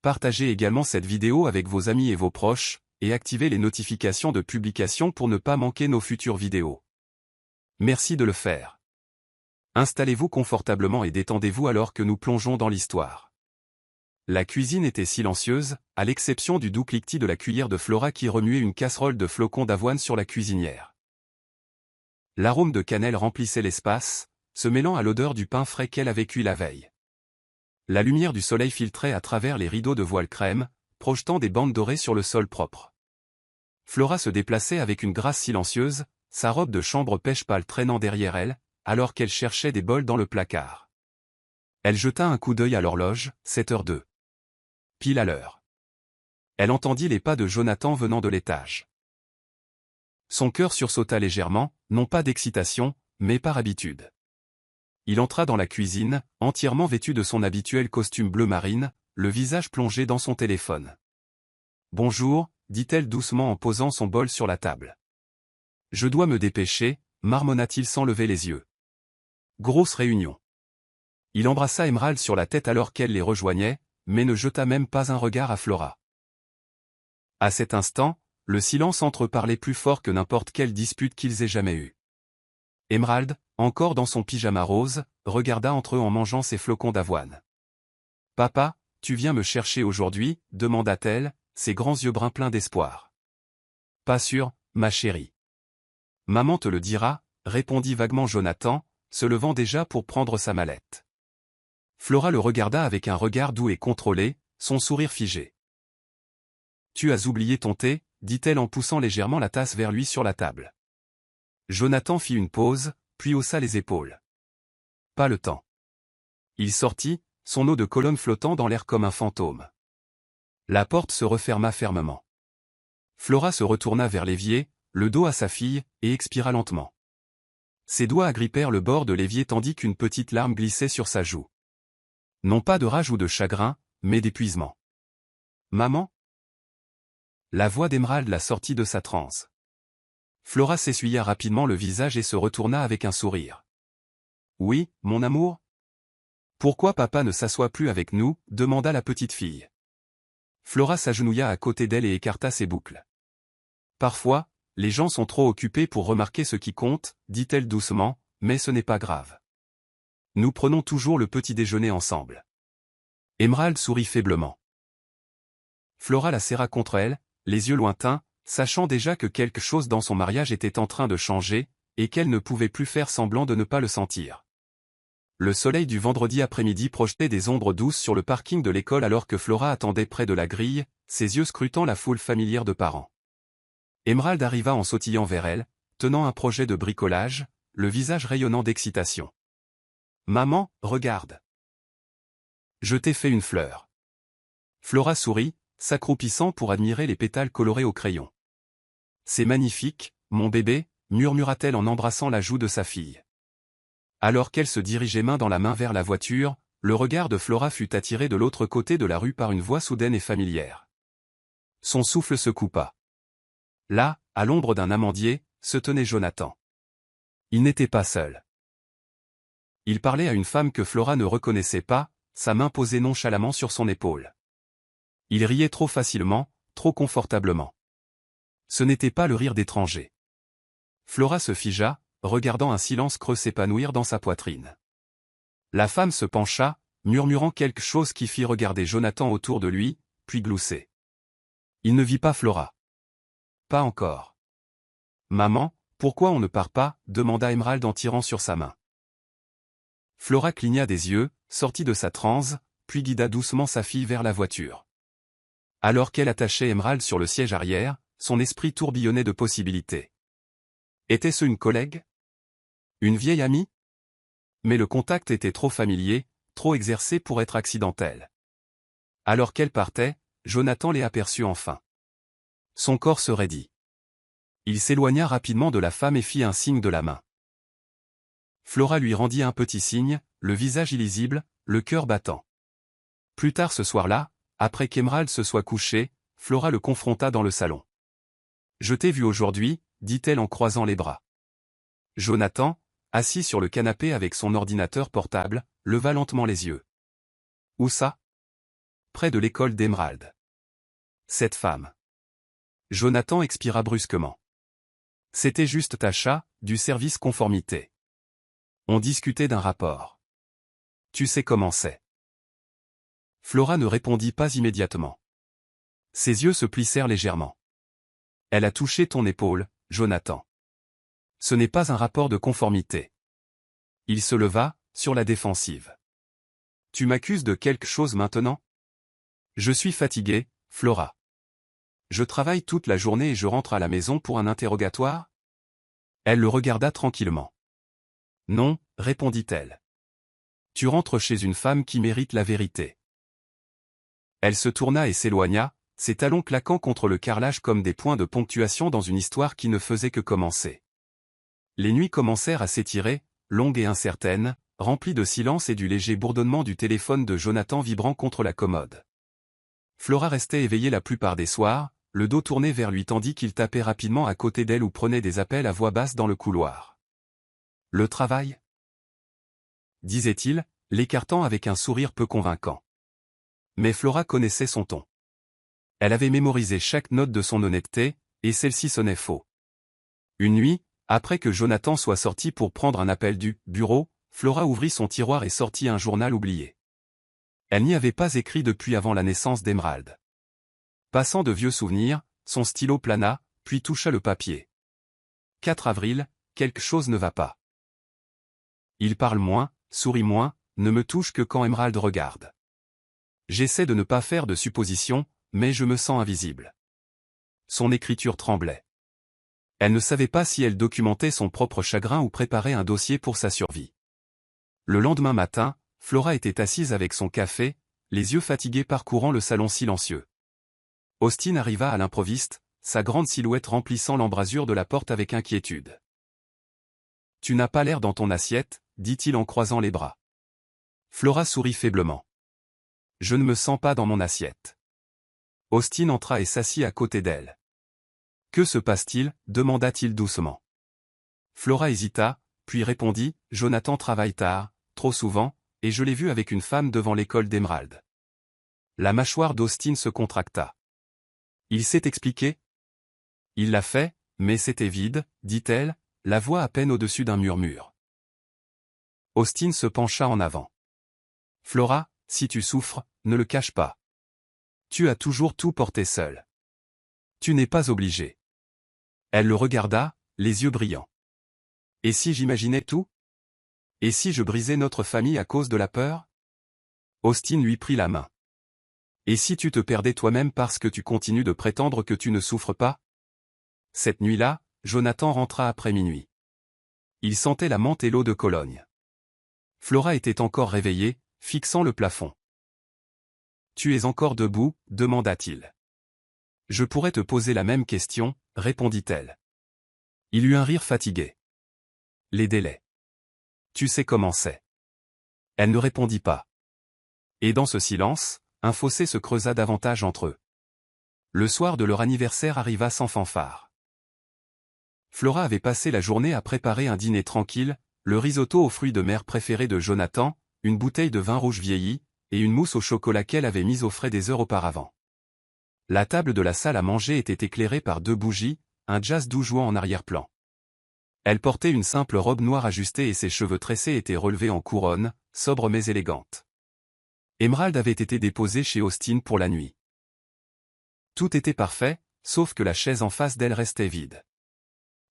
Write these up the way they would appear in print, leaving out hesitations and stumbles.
Partagez également cette vidéo avec vos amis et vos proches, et activez les notifications de publication pour ne pas manquer nos futures vidéos. Merci de le faire. Installez-vous confortablement et détendez-vous alors que nous plongeons dans l'histoire. La cuisine était silencieuse, à l'exception du doux cliquetis de la cuillère de Flora qui remuait une casserole de flocons d'avoine sur la cuisinière. L'arôme de cannelle remplissait l'espace, se mêlant à l'odeur du pain frais qu'elle avait cuit la veille. La lumière du soleil filtrait à travers les rideaux de voile crème, projetant des bandes dorées sur le sol propre. Flora se déplaçait avec une grâce silencieuse, sa robe de chambre pêche pâle traînant derrière elle, alors qu'elle cherchait des bols dans le placard. Elle jeta un coup d'œil à l'horloge, 7h02. Pile à l'heure. Elle entendit les pas de Jonathan venant de l'étage. Son cœur sursauta légèrement, non pas d'excitation, mais par habitude. Il entra dans la cuisine, entièrement vêtu de son habituel costume bleu marine, le visage plongé dans son téléphone. « Bonjour », dit-elle doucement en posant son bol sur la table. « Je dois me dépêcher », marmonna-t-il sans lever les yeux. Grosse réunion. Il embrassa Emerald sur la tête alors qu'elle les rejoignait, mais ne jeta même pas un regard à Flora. À cet instant, le silence entre eux parlait plus fort que n'importe quelle dispute qu'ils aient jamais eue. Emerald, encore dans son pyjama rose, regarda entre eux en mangeant ses flocons d'avoine. « Papa, tu viens me chercher aujourd'hui » demanda-t-elle, ses grands yeux bruns pleins d'espoir. « Pas sûr, ma chérie. »« Maman te le dira » répondit vaguement Jonathan, se levant déjà pour prendre sa mallette. Flora le regarda avec un regard doux et contrôlé, son sourire figé. « Tu as oublié ton thé » dit-elle en poussant légèrement la tasse vers lui sur la table. Jonathan fit une pause, puis haussa les épaules. Pas le temps. Il sortit, son eau de Cologne flottant dans l'air comme un fantôme. La porte se referma fermement. Flora se retourna vers l'évier, le dos à sa fille, et expira lentement. Ses doigts agrippèrent le bord de l'évier tandis qu'une petite larme glissait sur sa joue. Non pas de rage ou de chagrin, mais d'épuisement. « Maman ?» La voix d'Emerald la sortit de sa transe. Flora s'essuya rapidement le visage et se retourna avec un sourire. « Oui, mon amour ? Pourquoi papa ne s'assoit plus avec nous ?» demanda la petite fille. Flora s'agenouilla à côté d'elle et écarta ses boucles. « Parfois, les gens sont trop occupés pour remarquer ce qui compte, dit-elle doucement, mais ce n'est pas grave. Nous prenons toujours le petit déjeuner ensemble. » Emerald sourit faiblement. Flora la serra contre elle, les yeux lointains, sachant déjà que quelque chose dans son mariage était en train de changer, et qu'elle ne pouvait plus faire semblant de ne pas le sentir. Le soleil du vendredi après-midi projetait des ombres douces sur le parking de l'école alors que Flora attendait près de la grille, ses yeux scrutant la foule familière de parents. Emerald arriva en sautillant vers elle, tenant un projet de bricolage, le visage rayonnant d'excitation. « Maman, regarde. Je t'ai fait une fleur. » Flora sourit, s'accroupissant pour admirer les pétales colorés au crayon. « C'est magnifique, mon bébé » murmura-t-elle en embrassant la joue de sa fille. Alors qu'elle se dirigeait main dans la main vers la voiture, le regard de Flora fut attiré de l'autre côté de la rue par une voix soudaine et familière. Son souffle se coupa. Là, à l'ombre d'un amandier, se tenait Jonathan. Il n'était pas seul. Il parlait à une femme que Flora ne reconnaissait pas, sa main posée nonchalamment sur son épaule. Il riait trop facilement, trop confortablement. Ce n'était pas le rire d'étranger. Flora se figea, regardant un silence creux s'épanouir dans sa poitrine. La femme se pencha, murmurant quelque chose qui fit regarder Jonathan autour de lui, puis glousser. Il ne vit pas Flora. Pas encore. « Maman, pourquoi on ne part pas ?» demanda Emerald en tirant sur sa main. Flora cligna des yeux, sortit de sa transe, puis guida doucement sa fille vers la voiture. Alors qu'elle attachait Emerald sur le siège arrière, son esprit tourbillonnait de possibilités. Était-ce une collègue? Une vieille amie? Mais le contact était trop familier, trop exercé pour être accidentel. Alors qu'elle partait, Jonathan les aperçut enfin. Son corps se raidit. Il s'éloigna rapidement de la femme et fit un signe de la main. Flora lui rendit un petit signe, le visage illisible, le cœur battant. Plus tard ce soir-là, après qu'Emerald se soit couché, Flora le confronta dans le salon. « Je t'ai vu aujourd'hui » dit-elle en croisant les bras. Jonathan, assis sur le canapé avec son ordinateur portable, leva lentement les yeux. « Où ça » près de l'école d'Emerald. Cette femme. Jonathan expira brusquement. C'était juste Tasha, du service conformité. On discutait d'un rapport. Tu sais comment c'est. Flora ne répondit pas immédiatement. Ses yeux se plissèrent légèrement. Elle a touché ton épaule, Jonathan. Ce n'est pas un rapport de conformité. Il se leva, sur la défensive. Tu m'accuses de quelque chose maintenant? Je suis fatigué, Flora. Je travaille toute la journée et je rentre à la maison pour un interrogatoire? Elle le regarda tranquillement. Non, répondit-elle. Tu rentres chez une femme qui mérite la vérité. Elle se tourna et s'éloigna, ses talons claquant contre le carrelage comme des points de ponctuation dans une histoire qui ne faisait que commencer. Les nuits commencèrent à s'étirer, longues et incertaines, remplies de silence et du léger bourdonnement du téléphone de Jonathan vibrant contre la commode. Flora restait éveillée la plupart des soirs, le dos tourné vers lui tandis qu'il tapait rapidement à côté d'elle ou prenait des appels à voix basse dans le couloir. Le travail? Disait-il, l'écartant avec un sourire peu convaincant. Mais Flora connaissait son ton. Elle avait mémorisé chaque note de son honnêteté, et celle-ci sonnait faux. Une nuit, après que Jonathan soit sorti pour prendre un appel du bureau, Flora ouvrit son tiroir et sortit un journal oublié. Elle n'y avait pas écrit depuis avant la naissance d'Emerald. Passant de vieux souvenirs, son stylo plana, puis toucha le papier. 4 avril, quelque chose ne va pas. Il parle moins, sourit moins, ne me touche que quand Emerald regarde. J'essaie de ne pas faire de suppositions, mais je me sens invisible. Son écriture tremblait. Elle ne savait pas si elle documentait son propre chagrin ou préparait un dossier pour sa survie. Le lendemain matin, Flora était assise avec son café, les yeux fatigués parcourant le salon silencieux. Austin arriva à l'improviste, sa grande silhouette remplissant l'embrasure de la porte avec inquiétude. « Tu n'as pas l'air dans ton assiette », dit-il en croisant les bras. Flora sourit faiblement. « Je ne me sens pas dans mon assiette. » Austin entra et s'assit à côté d'elle. « Que se passe-t-il » demanda-t-il doucement. Flora hésita, puis répondit « Jonathan travaille tard, trop souvent, et je l'ai vu avec une femme devant l'école d'Emerald. » La mâchoire d'Austin se contracta. Il s'est expliqué? Il l'a fait, mais c'était vide, dit-elle, la voix à peine au-dessus d'un murmure. Austin se pencha en avant. Flora, si tu souffres, ne le cache pas. Tu as toujours tout porté seul. Tu n'es pas obligé. Elle le regarda, les yeux brillants. Et si j'imaginais tout? Et si je brisais notre famille à cause de la peur? Austin lui prit la main. Et si tu te perdais toi-même parce que tu continues de prétendre que tu ne souffres pas? Cette nuit-là, Jonathan rentra après minuit. Il sentait la menthe et l'eau de Cologne. Flora était encore réveillée, fixant le plafond. « Tu es encore debout » demanda-t-il. « Je pourrais te poser la même question » répondit-elle. Il eut un rire fatigué. « Les délais. Tu sais comment c'est. » Elle ne répondit pas. Et dans ce silence, un fossé se creusa davantage entre eux. Le soir de leur anniversaire arriva sans fanfare. Flora avait passé la journée à préparer un dîner tranquille, le risotto aux fruits de mer préféré de Jonathan, une bouteille de vin rouge vieilli, et une mousse au chocolat qu'elle avait mise au frais des heures auparavant. La table de la salle à manger était éclairée par 2 bougies, un jazz doux jouant en arrière-plan. Elle portait une simple robe noire ajustée et ses cheveux tressés étaient relevés en couronne, sobre mais élégante. Emerald avait été déposée chez Austin pour la nuit. Tout était parfait, sauf que la chaise en face d'elle restait vide.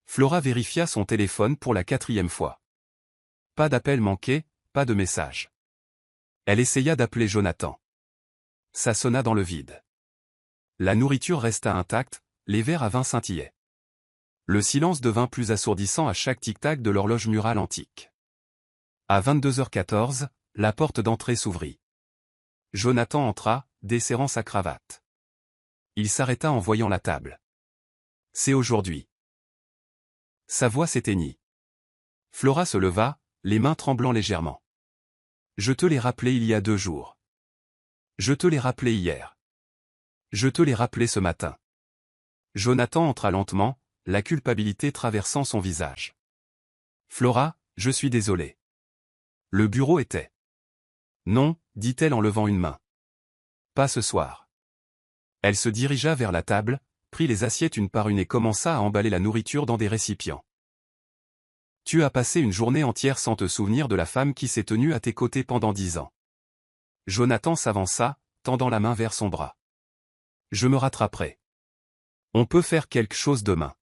Flora vérifia son téléphone pour la 4e fois. Pas d'appel manqué, pas de message. Elle essaya d'appeler Jonathan. Ça sonna dans le vide. La nourriture resta intacte, les verres à vin scintillaient. Le silence devint plus assourdissant à chaque tic-tac de l'horloge murale antique. À 22h14, la porte d'entrée s'ouvrit. Jonathan entra, desserrant sa cravate. Il s'arrêta en voyant la table. « C'est aujourd'hui. » Sa voix s'éteignit. Flora se leva, les mains tremblant légèrement. « Je te l'ai rappelé il y a 2 jours. Je te l'ai rappelé hier. Je te l'ai rappelé ce matin. » Jonathan entra lentement, la culpabilité traversant son visage. « Flora, je suis désolé. » Le bureau était. « Non » dit-elle en levant une main. Pas ce soir. Elle se dirigea vers la table, prit les assiettes une par une et commença à emballer la nourriture dans des récipients. Tu as passé une journée entière sans te souvenir de la femme qui s'est tenue à tes côtés pendant 10 ans. Jonathan s'avança, tendant la main vers son bras. Je me rattraperai. On peut faire quelque chose demain.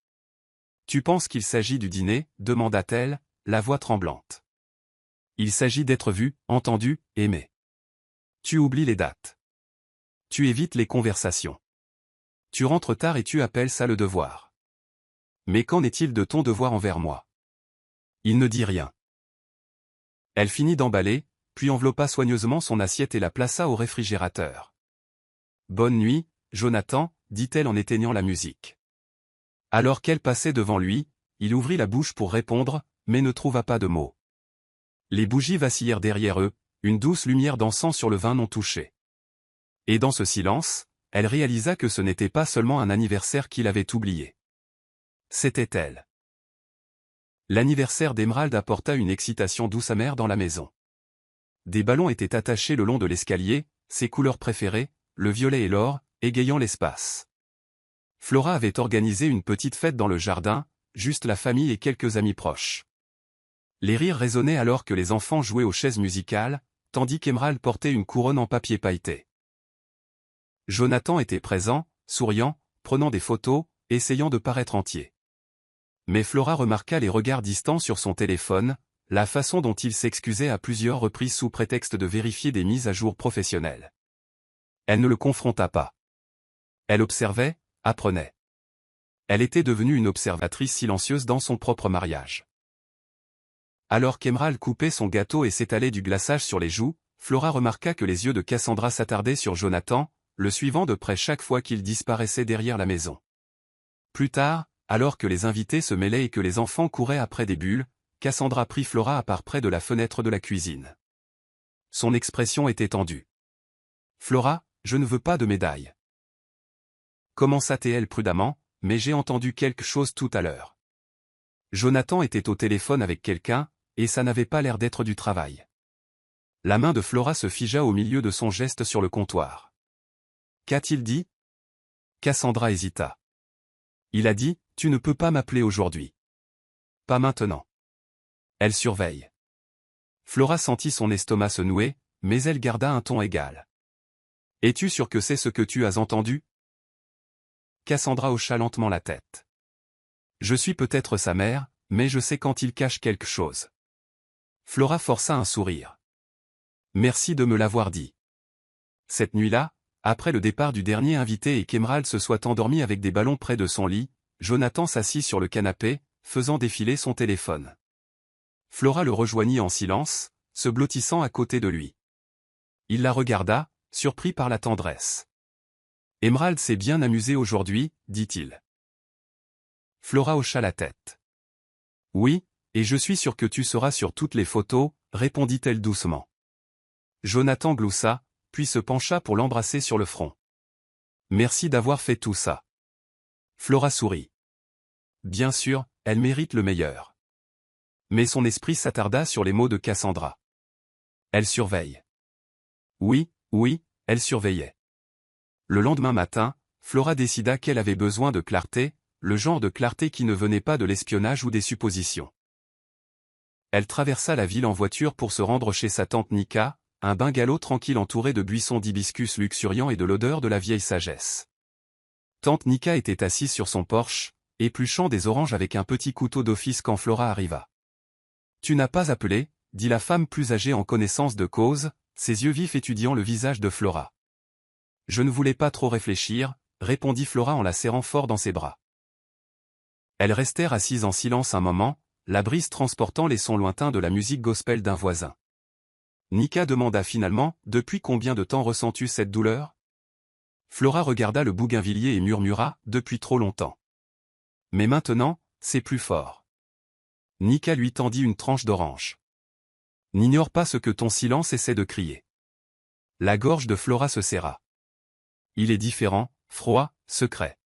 Tu penses qu'il s'agit du dîner, demanda-t-elle, la voix tremblante. Il s'agit d'être vu, entendu, aimé. Tu oublies les dates. Tu évites les conversations. Tu rentres tard et tu appelles ça le devoir. Mais qu'en est-il de ton devoir envers moi? Il ne dit rien. Elle finit d'emballer, puis enveloppa soigneusement son assiette et la plaça au réfrigérateur. Bonne nuit, Jonathan, dit-elle en éteignant la musique. Alors qu'elle passait devant lui, il ouvrit la bouche pour répondre, mais ne trouva pas de mots. Les bougies vacillèrent derrière eux, une douce lumière dansant sur le vin non touché. Et dans ce silence, elle réalisa que ce n'était pas seulement un anniversaire qu'il avait oublié. C'était elle. L'anniversaire d'Emerald apporta une excitation douce amère dans la maison. Des ballons étaient attachés le long de l'escalier, ses couleurs préférées, le violet et l'or, égayant l'espace. Flora avait organisé une petite fête dans le jardin, juste la famille et quelques amis proches. Les rires résonnaient alors que les enfants jouaient aux chaises musicales, tandis qu'Emerald portait une couronne en papier pailleté. Jonathan était présent, souriant, prenant des photos, essayant de paraître entier. Mais Flora remarqua les regards distants sur son téléphone, la façon dont il s'excusait à plusieurs reprises sous prétexte de vérifier des mises à jour professionnelles. Elle ne le confronta pas. Elle observait, apprenait. Elle était devenue une observatrice silencieuse dans son propre mariage. Alors qu'Emerald coupait son gâteau et s'étalait du glaçage sur les joues, Flora remarqua que les yeux de Cassandra s'attardaient sur Jonathan, le suivant de près chaque fois qu'il disparaissait derrière la maison. Plus tard, alors que les invités se mêlaient et que les enfants couraient après des bulles, Cassandra prit Flora à part près de la fenêtre de la cuisine. Son expression était tendue. « Flora, je ne veux pas de médaille. » Commença-t-elle prudemment, mais j'ai entendu quelque chose tout à l'heure. Jonathan était au téléphone avec quelqu'un, et ça n'avait pas l'air d'être du travail. La main de Flora se figea au milieu de son geste sur le comptoir. Qu'a-t-il dit? Cassandra hésita. Il a dit, tu ne peux pas m'appeler aujourd'hui. Pas maintenant. Elle surveille. Flora sentit son estomac se nouer, mais elle garda un ton égal. Es-tu sûr que c'est ce que tu as entendu? Cassandra hocha lentement la tête. Je suis peut-être sa mère, mais je sais quand il cache quelque chose. Flora força un sourire. Merci de me l'avoir dit. Cette nuit-là, après le départ du dernier invité et qu'Emerald se soit endormi avec des ballons près de son lit, Jonathan s'assit sur le canapé, faisant défiler son téléphone. Flora le rejoignit en silence, se blottissant à côté de lui. Il la regarda, surpris par la tendresse. Emerald s'est bien amusé aujourd'hui, dit-il. Flora hocha la tête. Oui, et je suis sûr que tu seras sur toutes les photos, répondit-elle doucement. Jonathan gloussa, puis se pencha pour l'embrasser sur le front. Merci d'avoir fait tout ça. Flora sourit. Bien sûr, elle mérite le meilleur. Mais son esprit s'attarda sur les mots de Cassandra. Elle surveille. Oui, elle surveillait. Le lendemain matin, Flora décida qu'elle avait besoin de clarté, le genre de clarté qui ne venait pas de l'espionnage ou des suppositions. Elle traversa la ville en voiture pour se rendre chez sa tante Nika, un bungalow tranquille entouré de buissons d'hibiscus luxuriants et de l'odeur de la vieille sagesse. Tante Nika était assise sur son porche, épluchant des oranges avec un petit couteau d'office quand Flora arriva. « Tu n'as pas appelé ?» dit la femme plus âgée en connaissance de cause, ses yeux vifs étudiant le visage de Flora. « Je ne voulais pas trop réfléchir », répondit Flora en la serrant fort dans ses bras. Elles restèrent assises en silence un moment, la brise transportant les sons lointains de la musique gospel d'un voisin. Nika demanda finalement, « Depuis combien de temps ressens-tu cette douleur ?» Flora regarda le bougainvillier et murmura, « Depuis trop longtemps. » Mais maintenant, c'est plus fort. Nika lui tendit une tranche d'orange. « N'ignore pas ce que ton silence essaie de crier. » La gorge de Flora se serra. Il est différent, froid, secret.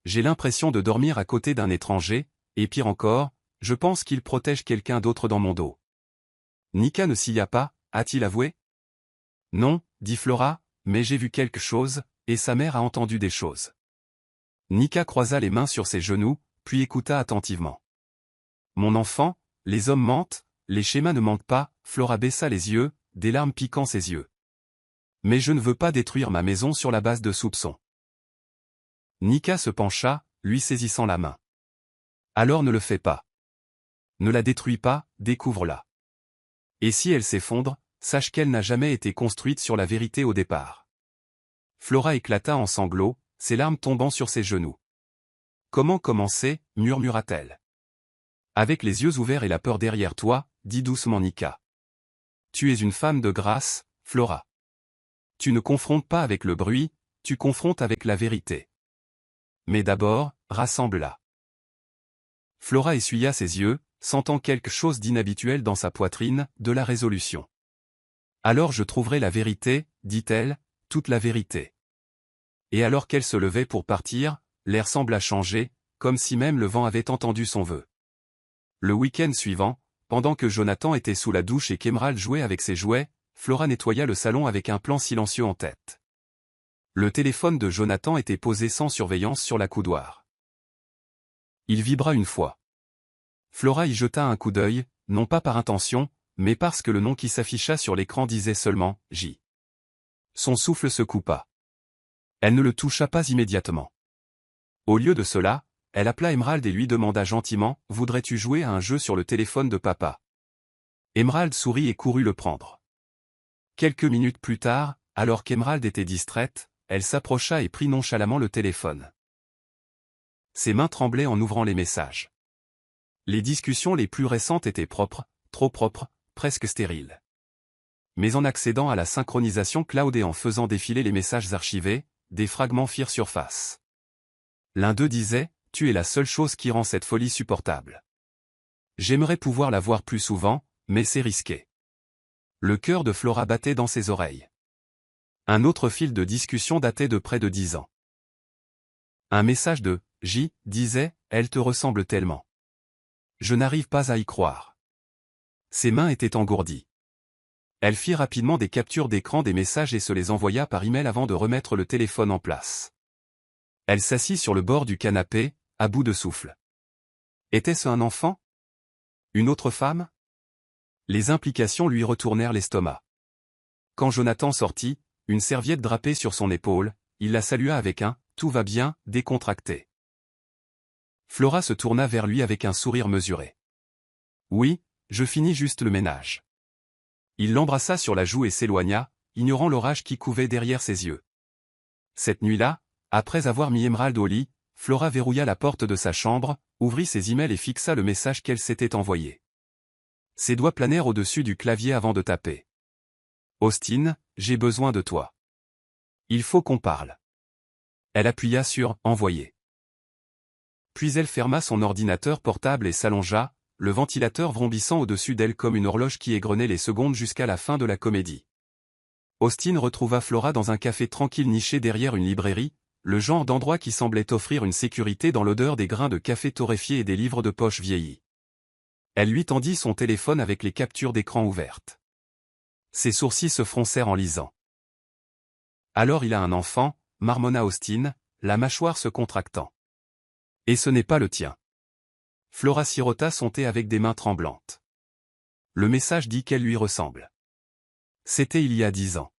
J'ai l'impression de dormir à côté d'un étranger, et pire encore, je pense qu'il protège quelqu'un d'autre dans mon dos. Nika ne sia pas, a-t-il avoué? Non, dit Flora, mais j'ai vu quelque chose, et sa mère a entendu des choses. Nika croisa les mains sur ses genoux, puis écouta attentivement. Mon enfant, les hommes mentent, les schémas ne mentent pas, Flora baissa les yeux, des larmes piquant ses yeux. Mais je ne veux pas détruire ma maison sur la base de soupçons. Nika se pencha, lui saisissant la main. Alors ne le fais pas. Ne la détruis pas, découvre-la. Et si elle s'effondre, sache qu'elle n'a jamais été construite sur la vérité au départ. Flora éclata en sanglots, ses larmes tombant sur ses genoux. Comment commencer, murmura-t-elle. Avec les yeux ouverts et la peur derrière toi, dit doucement Nika. Tu es une femme de grâce, Flora. Tu ne confrontes pas avec le bruit, tu confrontes avec la vérité. Mais d'abord, rassemble-la. Flora essuya ses yeux, sentant quelque chose d'inhabituel dans sa poitrine, de la résolution. Alors je trouverai la vérité, dit-elle, toute la vérité. Et alors qu'elle se levait pour partir, l'air sembla changer, comme si même le vent avait entendu son vœu. Le week-end suivant, pendant que Jonathan était sous la douche et qu'Emerald jouait avec ses jouets, Flora nettoya le salon avec un plan silencieux en tête. Le téléphone de Jonathan était posé sans surveillance sur la coudoir. Il vibra une fois. Flora y jeta un coup d'œil, non pas par intention, mais parce que le nom qui s'afficha sur l'écran disait seulement « J ». Son souffle se coupa. Elle ne le toucha pas immédiatement. Au lieu de cela, elle appela Emerald et lui demanda gentiment « Voudrais-tu jouer à un jeu sur le téléphone de papa ?» Emerald sourit et courut le prendre. Quelques minutes plus tard, alors qu'Emerald était distraite, elle s'approcha et prit nonchalamment le téléphone. Ses mains tremblaient en ouvrant les messages. Les discussions les plus récentes étaient propres, trop propres, presque stériles. Mais en accédant à la synchronisation cloud et en faisant défiler les messages archivés, des fragments firent surface. L'un d'eux disait « Tu es la seule chose qui rend cette folie supportable. J'aimerais pouvoir la voir plus souvent, mais c'est risqué. » Le cœur de Flora battait dans ses oreilles. Un autre fil de discussion datait de près de 10 ans. Un message de « J » disait « Elle te ressemble tellement. Je n'arrive pas à y croire. » Ses mains étaient engourdies. Elle fit rapidement des captures d'écran des messages et se les envoya par email avant de remettre le téléphone en place. Elle s'assit sur le bord du canapé, à bout de souffle. Était-ce un enfant? Une autre femme? Les implications lui retournèrent l'estomac. Quand Jonathan sortit, une serviette drapée sur son épaule, il la salua avec un « Tout va bien » décontracté. Flora se tourna vers lui avec un sourire mesuré. « Oui, je finis juste le ménage. » Il l'embrassa sur la joue et s'éloigna, ignorant l'orage qui couvait derrière ses yeux. Cette nuit-là, après avoir mis Emerald au lit, Flora verrouilla la porte de sa chambre, ouvrit ses emails et fixa le message qu'elle s'était envoyé. Ses doigts planèrent au-dessus du clavier avant de taper. « Austin, j'ai besoin de toi. Il faut qu'on parle. » Elle appuya sur « Envoyer ». Puis elle ferma son ordinateur portable et s'allongea, le ventilateur vrombissant au-dessus d'elle comme une horloge qui égrenait les secondes jusqu'à la fin de la comédie. Austin retrouva Flora dans un café tranquille niché derrière une librairie, le genre d'endroit qui semblait offrir une sécurité dans l'odeur des grains de café torréfiés et des livres de poche vieillis. Elle lui tendit son téléphone avec les captures d'écran ouvertes. Ses sourcils se froncèrent en lisant. « Alors il a un enfant » marmonna Austin, la mâchoire se contractant. « Et ce n'est pas le tien. » Flora sirota son thé avec des mains tremblantes. Le message dit qu'elle lui ressemble. C'était il y a 10 ans.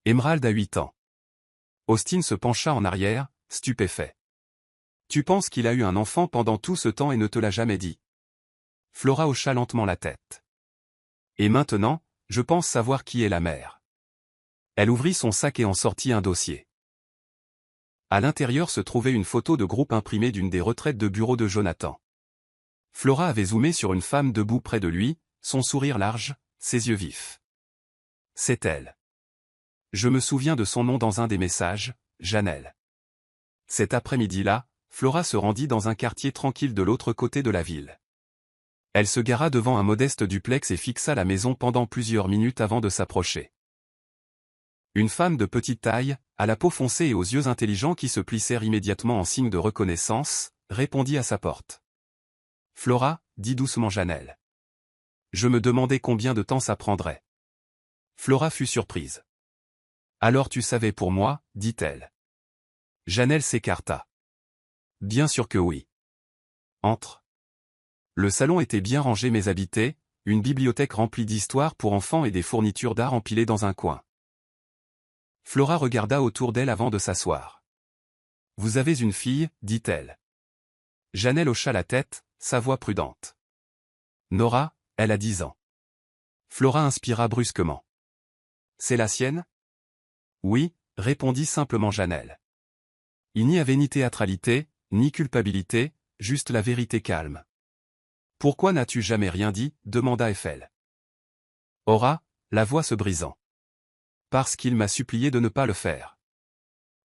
Emerald a 8 ans. Austin se pencha en arrière, stupéfait. « Tu penses qu'il a eu un enfant pendant tout ce temps et ne te l'a jamais dit ?» Flora hocha lentement la tête. « Et maintenant, je pense savoir qui est la mère. » Elle ouvrit son sac et en sortit un dossier. À l'intérieur se trouvait une photo de groupe imprimée d'une des retraites de bureau de Jonathan. Flora avait zoomé sur une femme debout près de lui, son sourire large, ses yeux vifs. C'est elle. Je me souviens de son nom dans un des messages, Janelle. Cet après-midi-là, Flora se rendit dans un quartier tranquille de l'autre côté de la ville. Elle se gara devant un modeste duplex et fixa la maison pendant plusieurs minutes avant de s'approcher. Une femme de petite taille, à la peau foncée et aux yeux intelligents qui se plissèrent immédiatement en signe de reconnaissance, répondit à sa porte. « Flora, dit doucement Janelle. Je me demandais combien de temps ça prendrait. » Flora fut surprise. Alors tu savais pour moi, dit-elle. Janelle s'écarta. Bien sûr que oui. Entre. Le salon était bien rangé mais habité, une bibliothèque remplie d'histoires pour enfants et des fournitures d'art empilées dans un coin. Flora regarda autour d'elle avant de s'asseoir. Vous avez une fille, dit-elle. Janelle hocha la tête, sa voix prudente. Nora, elle a 10 ans. Flora inspira brusquement. C'est la sienne? Oui, répondit simplement Janelle. Il n'y avait ni théâtralité, ni culpabilité, juste la vérité calme. Pourquoi n'as-tu jamais rien dit? Demanda Eiffel. Aura, la voix se brisant. Parce qu'il m'a supplié de ne pas le faire.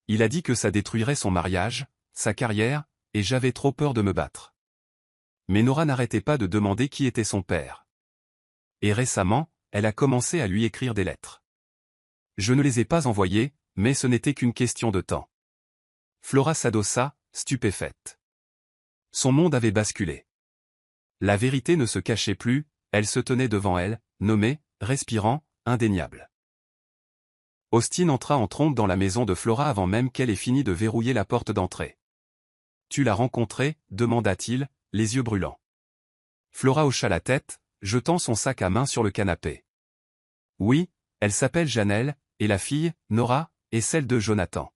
Il a dit que ça détruirait son mariage, sa carrière, et j'avais trop peur de me battre. Mais Nora n'arrêtait pas de demander qui était son père. Et récemment, elle a commencé à lui écrire des lettres. Je ne les ai pas envoyées, mais ce n'était qu'une question de temps. Flora s'adossa, stupéfaite. Son monde avait basculé. La vérité ne se cachait plus, elle se tenait devant elle, nommée, respirant, indéniable. Austin entra en trombe dans la maison de Flora avant même qu'elle ait fini de verrouiller la porte d'entrée. « Tu l'as rencontrée » demanda-t-il, les yeux brûlants. Flora hocha la tête, jetant son sac à main sur le canapé. « Oui, elle s'appelle Janelle, et la fille, Nora, est celle de Jonathan.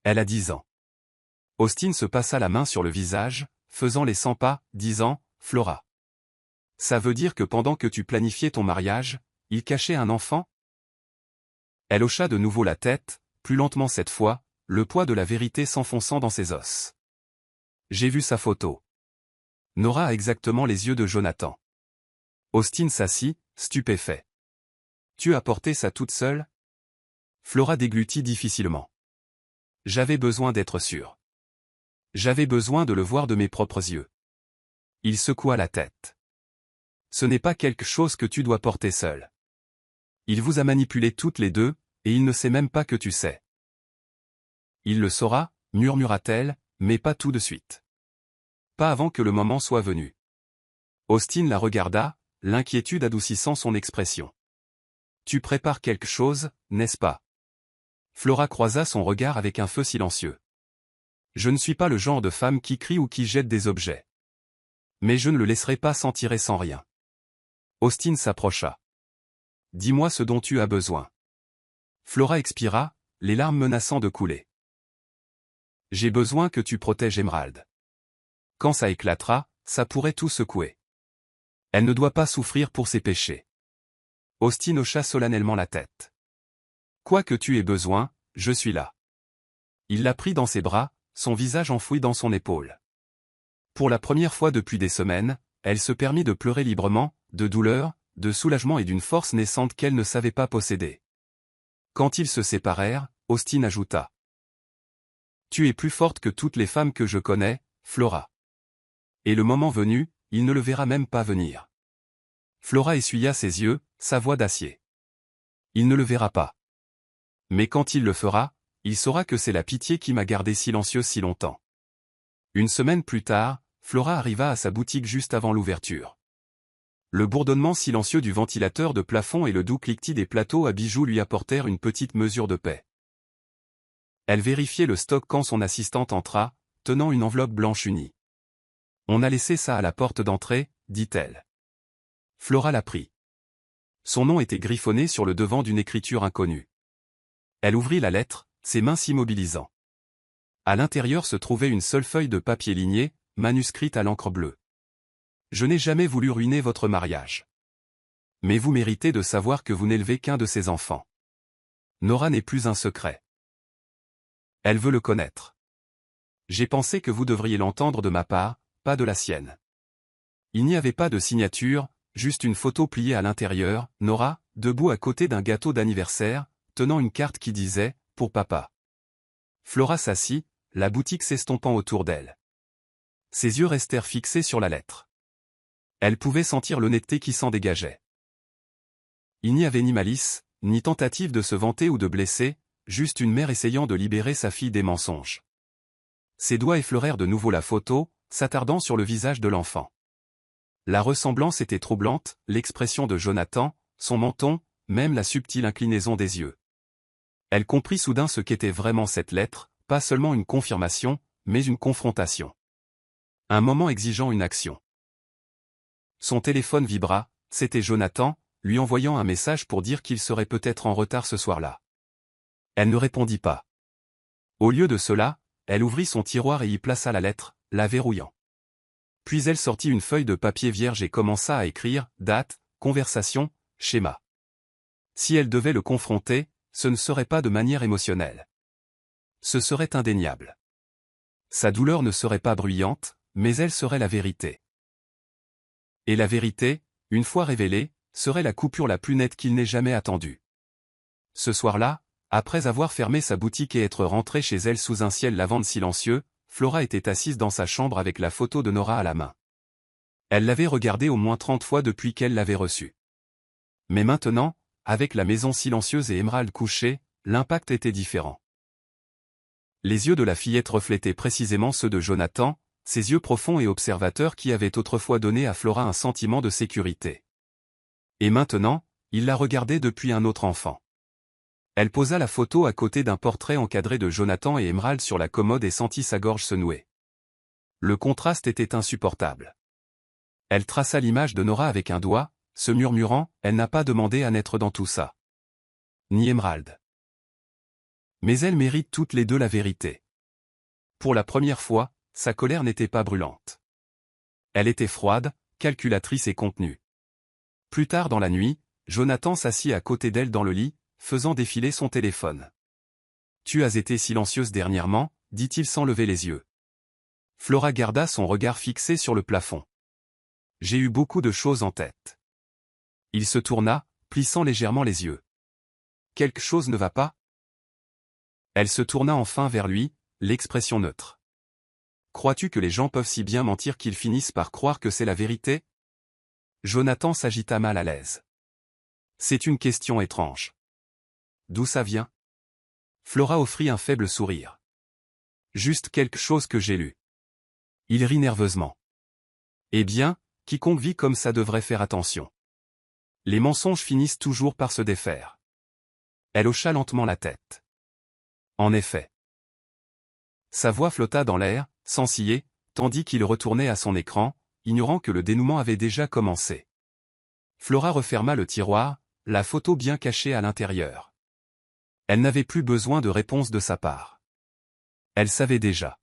Elle a 10 ans. » Austin se passa la main sur le visage, faisant les 100 pas, disant, « Flora. Ça veut dire que pendant que tu planifiais ton mariage, il cachait un enfant ?» Elle hocha de nouveau la tête, plus lentement cette fois, le poids de la vérité s'enfonçant dans ses os. J'ai vu sa photo. Nora a exactement les yeux de Jonathan. Austin s'assit, stupéfait. Tu as porté ça toute seule? Flora déglutit difficilement. J'avais besoin d'être sûre. J'avais besoin de le voir de mes propres yeux. Il secoua la tête. Ce n'est pas quelque chose que tu dois porter seule. Il vous a manipulé toutes les deux, et il ne sait même pas que tu sais. Il le saura, murmura-t-elle, mais pas tout de suite. Pas avant que le moment soit venu. Austin la regarda, l'inquiétude adoucissant son expression. Tu prépares quelque chose, n'est-ce pas? Flora croisa son regard avec un feu silencieux. Je ne suis pas le genre de femme qui crie ou qui jette des objets. Mais je ne le laisserai pas s'en tirer sans rien. Austin s'approcha. Dis-moi ce dont tu as besoin. Flora expira, les larmes menaçant de couler. J'ai besoin que tu protèges Emerald. Quand ça éclatera, ça pourrait tout secouer. Elle ne doit pas souffrir pour ses péchés. Austin hocha solennellement la tête. Quoi que tu aies besoin, je suis là. Il la prit dans ses bras, son visage enfoui dans son épaule. Pour la première fois depuis des semaines, elle se permit de pleurer librement, de douleur, de soulagement et d'une force naissante qu'elle ne savait pas posséder. Quand ils se séparèrent, Austin ajouta. Tu es plus forte que toutes les femmes que je connais, Flora. Et le moment venu, il ne le verra même pas venir. Flora essuya ses yeux, sa voix d'acier. Il ne le verra pas. Mais quand il le fera, il saura que c'est la pitié qui m'a gardé silencieuse si longtemps. Une semaine plus tard, Flora arriva à sa boutique juste avant l'ouverture. Le bourdonnement silencieux du ventilateur de plafond et le doux cliquetis des plateaux à bijoux lui apportèrent une petite mesure de paix. Elle vérifiait le stock quand son assistante entra, tenant une enveloppe blanche unie. On a laissé ça à la porte d'entrée, dit-elle. Flora la prit. Son nom était griffonné sur le devant d'une écriture inconnue. Elle ouvrit la lettre, ses mains s'immobilisant. À l'intérieur se trouvait une seule feuille de papier ligné, manuscrite à l'encre bleue. Je n'ai jamais voulu ruiner votre mariage. Mais vous méritez de savoir que vous n'élevez qu'un de ses enfants. Nora n'est plus un secret. Elle veut le connaître. J'ai pensé que vous devriez l'entendre de ma part, pas de la sienne. Il n'y avait pas de signature, juste une photo pliée à l'intérieur, Nora, debout à côté d'un gâteau d'anniversaire, tenant une carte qui disait « Pour papa ». Flora s'assit, la boutique s'estompant autour d'elle. Ses yeux restèrent fixés sur la lettre. Elle pouvait sentir l'honnêteté qui s'en dégageait. Il n'y avait ni malice, ni tentative de se vanter ou de blesser, juste une mère essayant de libérer sa fille des mensonges. Ses doigts effleurèrent de nouveau la photo, s'attardant sur le visage de l'enfant. La ressemblance était troublante, l'expression de Jonathan, son menton, même la subtile inclinaison des yeux. Elle comprit soudain ce qu'était vraiment cette lettre, pas seulement une confirmation, mais une confrontation. Un moment exigeant une action. Son téléphone vibra, c'était Jonathan, lui envoyant un message pour dire qu'il serait peut-être en retard ce soir-là. Elle ne répondit pas. Au lieu de cela, elle ouvrit son tiroir et y plaça la lettre, la verrouillant. Puis elle sortit une feuille de papier vierge et commença à écrire, date, conversation, schéma. Si elle devait le confronter, ce ne serait pas de manière émotionnelle. Ce serait indéniable. Sa douleur ne serait pas bruyante, mais elle serait la vérité. Et la vérité, une fois révélée, serait la coupure la plus nette qu'il n'ait jamais attendue. Ce soir-là, après avoir fermé sa boutique et être rentrée chez elle sous un ciel lavande silencieux, Flora était assise dans sa chambre avec la photo de Nora à la main. Elle l'avait regardée au moins 30 fois depuis qu'elle l'avait reçue. Mais maintenant, avec la maison silencieuse et Emerald couchée, l'impact était différent. Les yeux de la fillette reflétaient précisément ceux de Jonathan, ses yeux profonds et observateurs qui avaient autrefois donné à Flora un sentiment de sécurité. Et maintenant, il la regardait depuis un autre enfant. Elle posa la photo à côté d'un portrait encadré de Jonathan et Emerald sur la commode et sentit sa gorge se nouer. Le contraste était insupportable. Elle traça l'image de Nora avec un doigt, se murmurant, elle n'a pas demandé à naître dans tout ça. Ni Emerald. Mais elles méritent toutes les deux la vérité. Pour la première fois, sa colère n'était pas brûlante. Elle était froide, calculatrice et contenue. Plus tard dans la nuit, Jonathan s'assit à côté d'elle dans le lit, faisant défiler son téléphone. « Tu as été silencieuse dernièrement », dit-il sans lever les yeux. Flora garda son regard fixé sur le plafond. « J'ai eu beaucoup de choses en tête. » Il se tourna, plissant légèrement les yeux. « Quelque chose ne va pas ?» Elle se tourna enfin vers lui, l'expression neutre. « Crois-tu que les gens peuvent si bien mentir qu'ils finissent par croire que c'est la vérité ?» Jonathan s'agita mal à l'aise. « C'est une question étrange. » D'où ça vient? Flora offrit un faible sourire. Juste quelque chose que j'ai lu. Il rit nerveusement. Eh bien, quiconque vit comme ça devrait faire attention. Les mensonges finissent toujours par se défaire. Elle hocha lentement la tête. En effet. Sa voix flotta dans l'air, sans ciller, tandis qu'il retournait à son écran, ignorant que le dénouement avait déjà commencé. Flora referma le tiroir, la photo bien cachée à l'intérieur. Elle n'avait plus besoin de réponse de sa part. Elle savait déjà.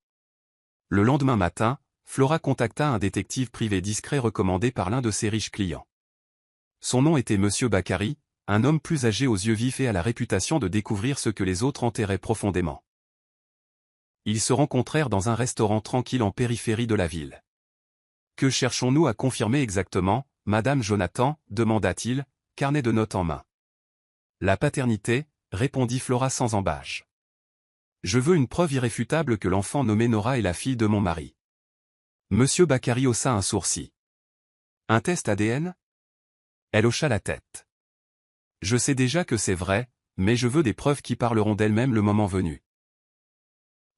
Le lendemain matin, Flora contacta un détective privé discret recommandé par l'un de ses riches clients. Son nom était Monsieur Bakary, un homme plus âgé aux yeux vifs et à la réputation de découvrir ce que les autres enterraient profondément. Ils se rencontrèrent dans un restaurant tranquille en périphérie de la ville. « Que cherchons-nous à confirmer exactement, Madame Jonathan ?» demanda-t-il, carnet de notes en main. « La paternité » répondit Flora sans embâche. « Je veux une preuve irréfutable que l'enfant nommé Nora est la fille de mon mari. » Monsieur Bakary haussa un sourcil. « Un test ADN ?» Elle hocha la tête. « Je sais déjà que c'est vrai, mais je veux des preuves qui parleront d'elles-mêmes le moment venu.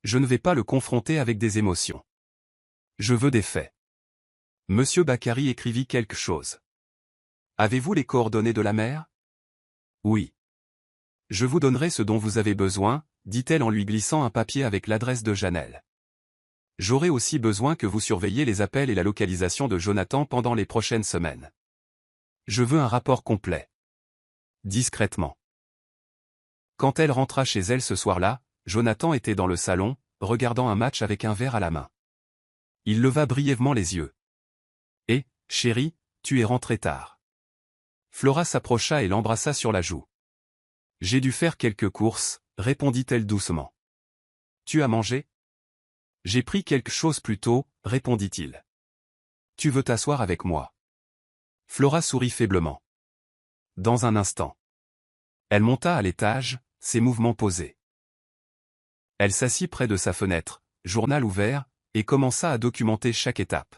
Je ne vais pas le confronter avec des émotions. Je veux des faits. » Monsieur Bakary écrivit quelque chose. « Avez-vous les coordonnées de la mère ? » « Oui. » « Je vous donnerai ce dont vous avez besoin, » dit-elle en lui glissant un papier avec l'adresse de Janelle. « J'aurai aussi besoin que vous surveilliez les appels et la localisation de Jonathan pendant les prochaines semaines. Je veux un rapport complet. » Discrètement. Quand elle rentra chez elle ce soir-là, Jonathan était dans le salon, regardant un match avec un verre à la main. Il leva brièvement les yeux. « Eh, chérie, tu es rentrée tard. » Flora s'approcha et l'embrassa sur la joue. « J'ai dû faire quelques courses, » répondit-elle doucement. « Tu as mangé ? » « J'ai pris quelque chose plus tôt, » répondit-il. « Tu veux t'asseoir avec moi ?» Flora sourit faiblement. Dans un instant. Elle monta à l'étage, ses mouvements posés. Elle s'assit près de sa fenêtre, journal ouvert, et commença à documenter chaque étape.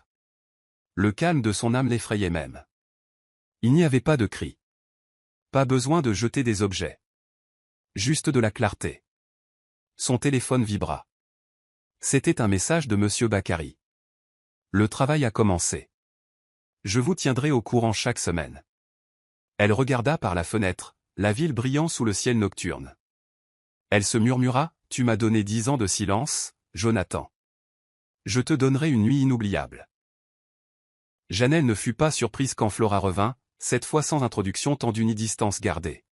Le calme de son âme l'effrayait même. Il n'y avait pas de cris. Pas besoin de jeter des objets. Juste de la clarté. Son téléphone vibra. C'était un message de Monsieur Bakary. Le travail a commencé. Je vous tiendrai au courant chaque semaine. Elle regarda par la fenêtre, la ville brillant sous le ciel nocturne. Elle se murmura, « Tu m'as donné 10 ans de silence, Jonathan. Je te donnerai une nuit inoubliable. » Janelle ne fut pas surprise quand Flora revint, cette fois sans introduction tendue ni distance gardée.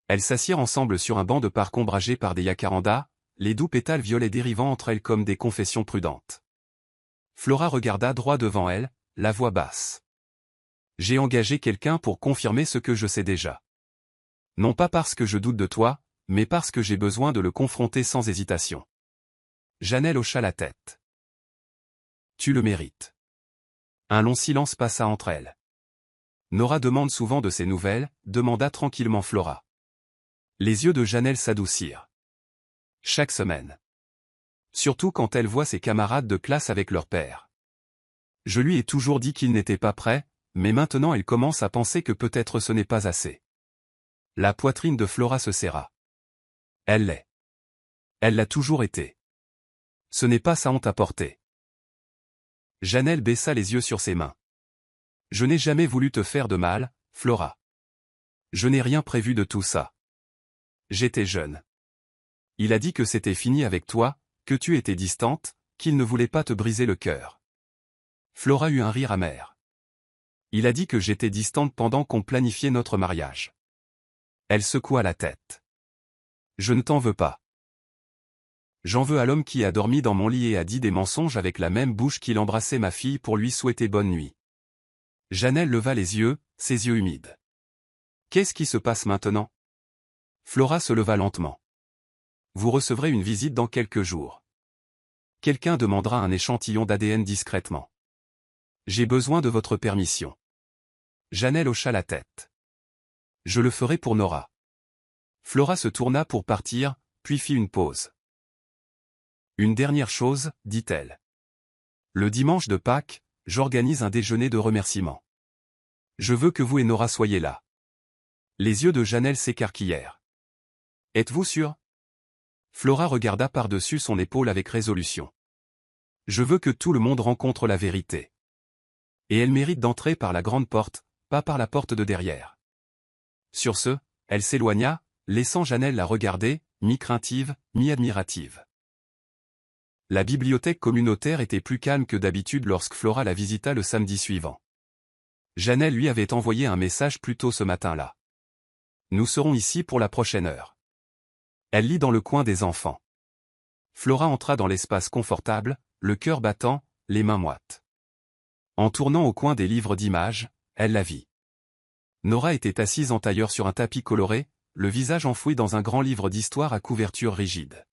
Elles s'assirent ensemble sur un banc de parc ombragé par des jacarandas, les doux pétales violets dérivant entre elles comme des confessions prudentes. Flora regarda droit devant elle, la voix basse. « J'ai engagé quelqu'un pour confirmer ce que je sais déjà. Non pas parce que je doute de toi, mais parce que j'ai besoin de le confronter sans hésitation. » Janelle hocha la tête. « Tu le mérites. » Un long silence passa entre elles. « Nora demande souvent de ses nouvelles », demanda tranquillement Flora. Les yeux de Janelle s'adoucirent. « Chaque semaine. Surtout quand elle voit ses camarades de classe avec leur père. Je lui ai toujours dit qu'il n'était pas prêt, mais maintenant elle commence à penser que peut-être ce n'est pas assez. » La poitrine de Flora se serra. Elle l'est. Elle l'a toujours été. Ce n'est pas sa honte à porter. Janelle baissa les yeux sur ses mains. « Je n'ai jamais voulu te faire de mal, Flora. Je n'ai rien prévu de tout ça. J'étais jeune. Il a dit que c'était fini avec toi, que tu étais distante, qu'il ne voulait pas te briser le cœur. » Flora eut un rire amer. « Il a dit que j'étais distante pendant qu'on planifiait notre mariage. » Elle secoua la tête. « Je ne t'en veux pas. J'en veux à l'homme qui a dormi dans mon lit et a dit des mensonges avec la même bouche qu'il embrassait ma fille pour lui souhaiter bonne nuit. » Janelle leva les yeux, ses yeux humides. « Qu'est-ce qui se passe maintenant ?» Flora se leva lentement. « Vous recevrez une visite dans quelques jours. Quelqu'un demandera un échantillon d'ADN discrètement. J'ai besoin de votre permission. » Janelle hocha la tête. « Je le ferai pour Nora. » Flora se tourna pour partir, puis fit une pause. « Une dernière chose, dit-elle. Le dimanche de Pâques, j'organise un déjeuner de remerciements. Je veux que vous et Nora soyez là. » Les yeux de Janelle s'écarquillèrent. « Êtes-vous sûr ?» Flora regarda par-dessus son épaule avec résolution. « Je veux que tout le monde rencontre la vérité. Et elle mérite d'entrer par la grande porte, pas par la porte de derrière. » Sur ce, elle s'éloigna, laissant Janelle la regarder, mi-craintive, mi-admirative. La bibliothèque communautaire était plus calme que d'habitude lorsque Flora la visita le samedi suivant. Janelle lui avait envoyé un message plus tôt ce matin-là. « Nous serons ici pour la prochaine heure. » Elle lit dans le coin des enfants. Flora entra dans l'espace confortable, le cœur battant, les mains moites. En tournant au coin des livres d'images, elle la vit. Nora était assise en tailleur sur un tapis coloré, le visage enfoui dans un grand livre d'histoire à couverture rigide.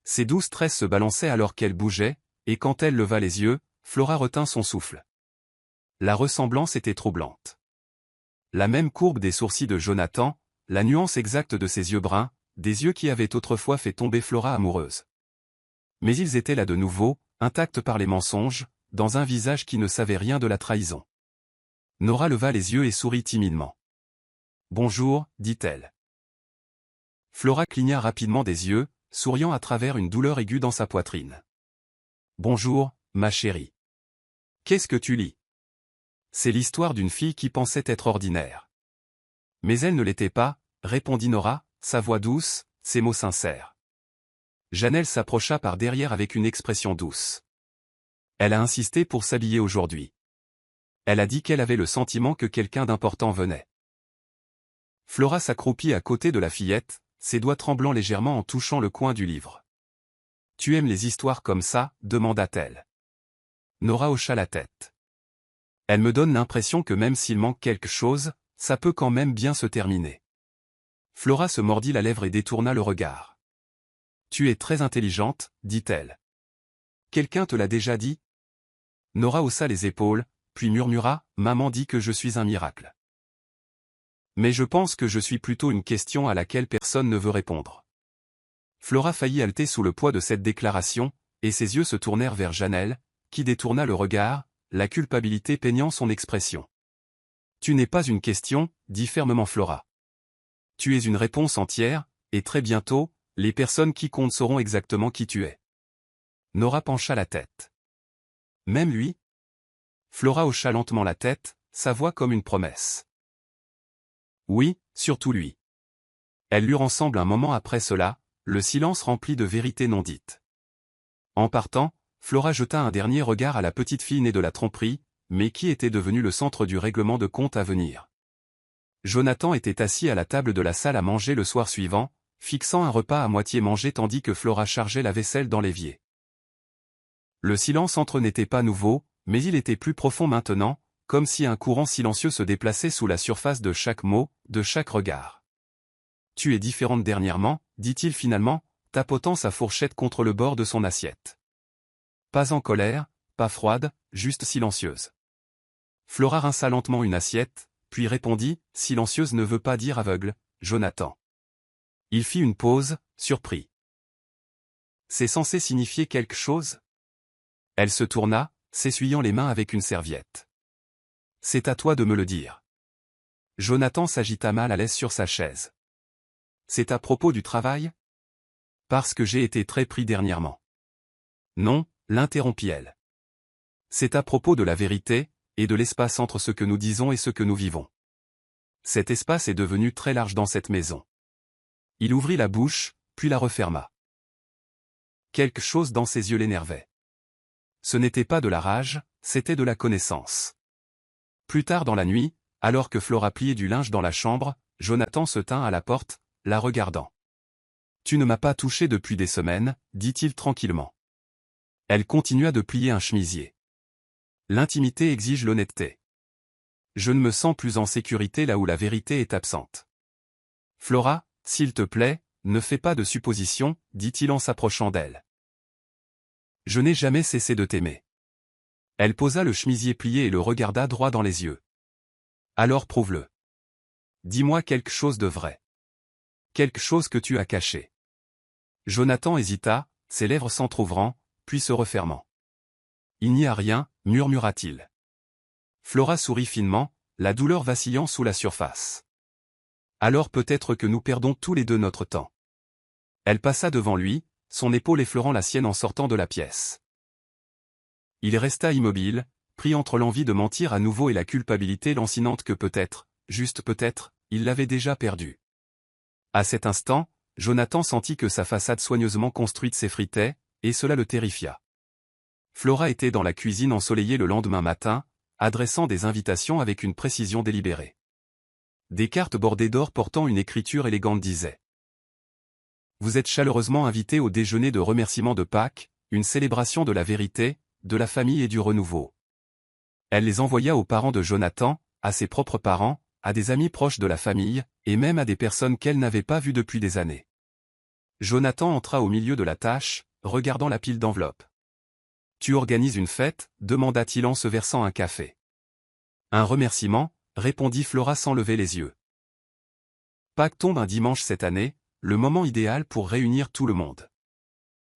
Ses douces tresses se balançaient alors qu'elle bougeait, et quand elle leva les yeux, Flora retint son souffle. La ressemblance était troublante. La même courbe des sourcils de Jonathan, la nuance exacte de ses yeux bruns, des yeux qui avaient autrefois fait tomber Flora amoureuse. Mais ils étaient là de nouveau, intacts par les mensonges, dans un visage qui ne savait rien de la trahison. Nora leva les yeux et sourit timidement. « Bonjour, dit-elle. » Flora cligna rapidement des yeux, souriant à travers une douleur aiguë dans sa poitrine. « Bonjour, ma chérie. Qu'est-ce que tu lis ? » C'est l'histoire d'une fille qui pensait être ordinaire. Mais elle ne l'était pas, répondit Nora, sa voix douce, ses mots sincères. Janelle s'approcha par derrière avec une expression douce. Elle a insisté pour s'habiller aujourd'hui. Elle a dit qu'elle avait le sentiment que quelqu'un d'important venait. Flora s'accroupit à côté de la fillette, ses doigts tremblant légèrement en touchant le coin du livre. « Tu aimes les histoires comme ça ?» demanda-t-elle. Nora hocha la tête. « Elle me donne l'impression que même s'il manque quelque chose, ça peut quand même bien se terminer. » Flora se mordit la lèvre et détourna le regard. « Tu es très intelligente, dit-elle. Quelqu'un te l'a déjà dit ?» Nora haussa les épaules, puis murmura, « Maman dit que je suis un miracle. Mais je pense que je suis plutôt une question à laquelle personne ne veut répondre. » Flora faillit halter sous le poids de cette déclaration, et ses yeux se tournèrent vers Janelle, qui détourna le regard, la culpabilité peignant son expression. « Tu n'es pas une question, dit fermement Flora. Tu es une réponse entière, et très bientôt, les personnes qui comptent sauront exactement qui tu es. » Nora pencha la tête. « Même lui ?» Flora hocha lentement la tête, sa voix comme une promesse. « Oui, surtout lui. Elles lurent ensemble un moment après cela, le silence rempli de vérités non dites. En partant, Flora jeta un dernier regard à la petite fille née de la tromperie, mais qui était devenue le centre du règlement de compte à venir. Jonathan était assis à la table de la salle à manger le soir suivant, fixant un repas à moitié mangé tandis que Flora chargeait la vaisselle dans l'évier. Le silence entre eux n'était pas nouveau, mais il était plus profond maintenant, comme si un courant silencieux se déplaçait sous la surface de chaque mot, de chaque regard. « Tu es différente dernièrement, dit-il finalement, tapotant sa fourchette contre le bord de son assiette. Pas en colère, pas froide, juste silencieuse. Flora rinça lentement une assiette, puis répondit, silencieuse ne veut pas dire aveugle, Jonathan. Il fit une pause, surpris. C'est censé signifier quelque chose? Elle se tourna, s'essuyant les mains avec une serviette. C'est à toi de me le dire. Jonathan s'agita mal à l'aise sur sa chaise. C'est à propos du travail? Parce que j'ai été très pris dernièrement. Non, l'interrompit-elle. C'est à propos de la vérité, et de l'espace entre ce que nous disons et ce que nous vivons. Cet espace est devenu très large dans cette maison. Il ouvrit la bouche, puis la referma. Quelque chose dans ses yeux l'énervait. Ce n'était pas de la rage, c'était de la connaissance. Plus tard dans la nuit, alors que Flora pliait du linge dans la chambre, Jonathan se tint à la porte, la regardant. « Tu ne m'as pas touché depuis des semaines, dit-il tranquillement. » Elle continua de plier un chemisier. L'intimité exige l'honnêteté. Je ne me sens plus en sécurité là où la vérité est absente. Flora, s'il te plaît, ne fais pas de suppositions, dit-il en s'approchant d'elle. Je n'ai jamais cessé de t'aimer. Elle posa le chemisier plié et le regarda droit dans les yeux. Alors prouve-le. Dis-moi quelque chose de vrai. Quelque chose que tu as caché. Jonathan hésita, ses lèvres s'entr'ouvrant, puis se refermant. Il n'y a rien, murmura-t-il. Flora sourit finement, la douleur vacillant sous la surface. Alors peut-être que nous perdons tous les deux notre temps. Elle passa devant lui, son épaule effleurant la sienne en sortant de la pièce. Il resta immobile, pris entre l'envie de mentir à nouveau et la culpabilité lancinante que peut-être, juste peut-être, il l'avait déjà perdue. À cet instant, Jonathan sentit que sa façade soigneusement construite s'effritait, et cela le terrifia. Flora était dans la cuisine ensoleillée le lendemain matin, adressant des invitations avec une précision délibérée. Des cartes bordées d'or portant une écriture élégante disaient « Vous êtes chaleureusement invité au déjeuner de remerciement de Pâques, une célébration de la vérité, de la famille et du renouveau. » Elle les envoya aux parents de Jonathan, à ses propres parents, à des amis proches de la famille, et même à des personnes qu'elle n'avait pas vues depuis des années. Jonathan entra au milieu de la tâche, regardant la pile d'enveloppes. « Tu organises une fête ?» demanda-t-il en se versant un café. « Un remerciement ?» répondit Flora sans lever les yeux. Pâques tombe un dimanche cette année, le moment idéal pour réunir tout le monde.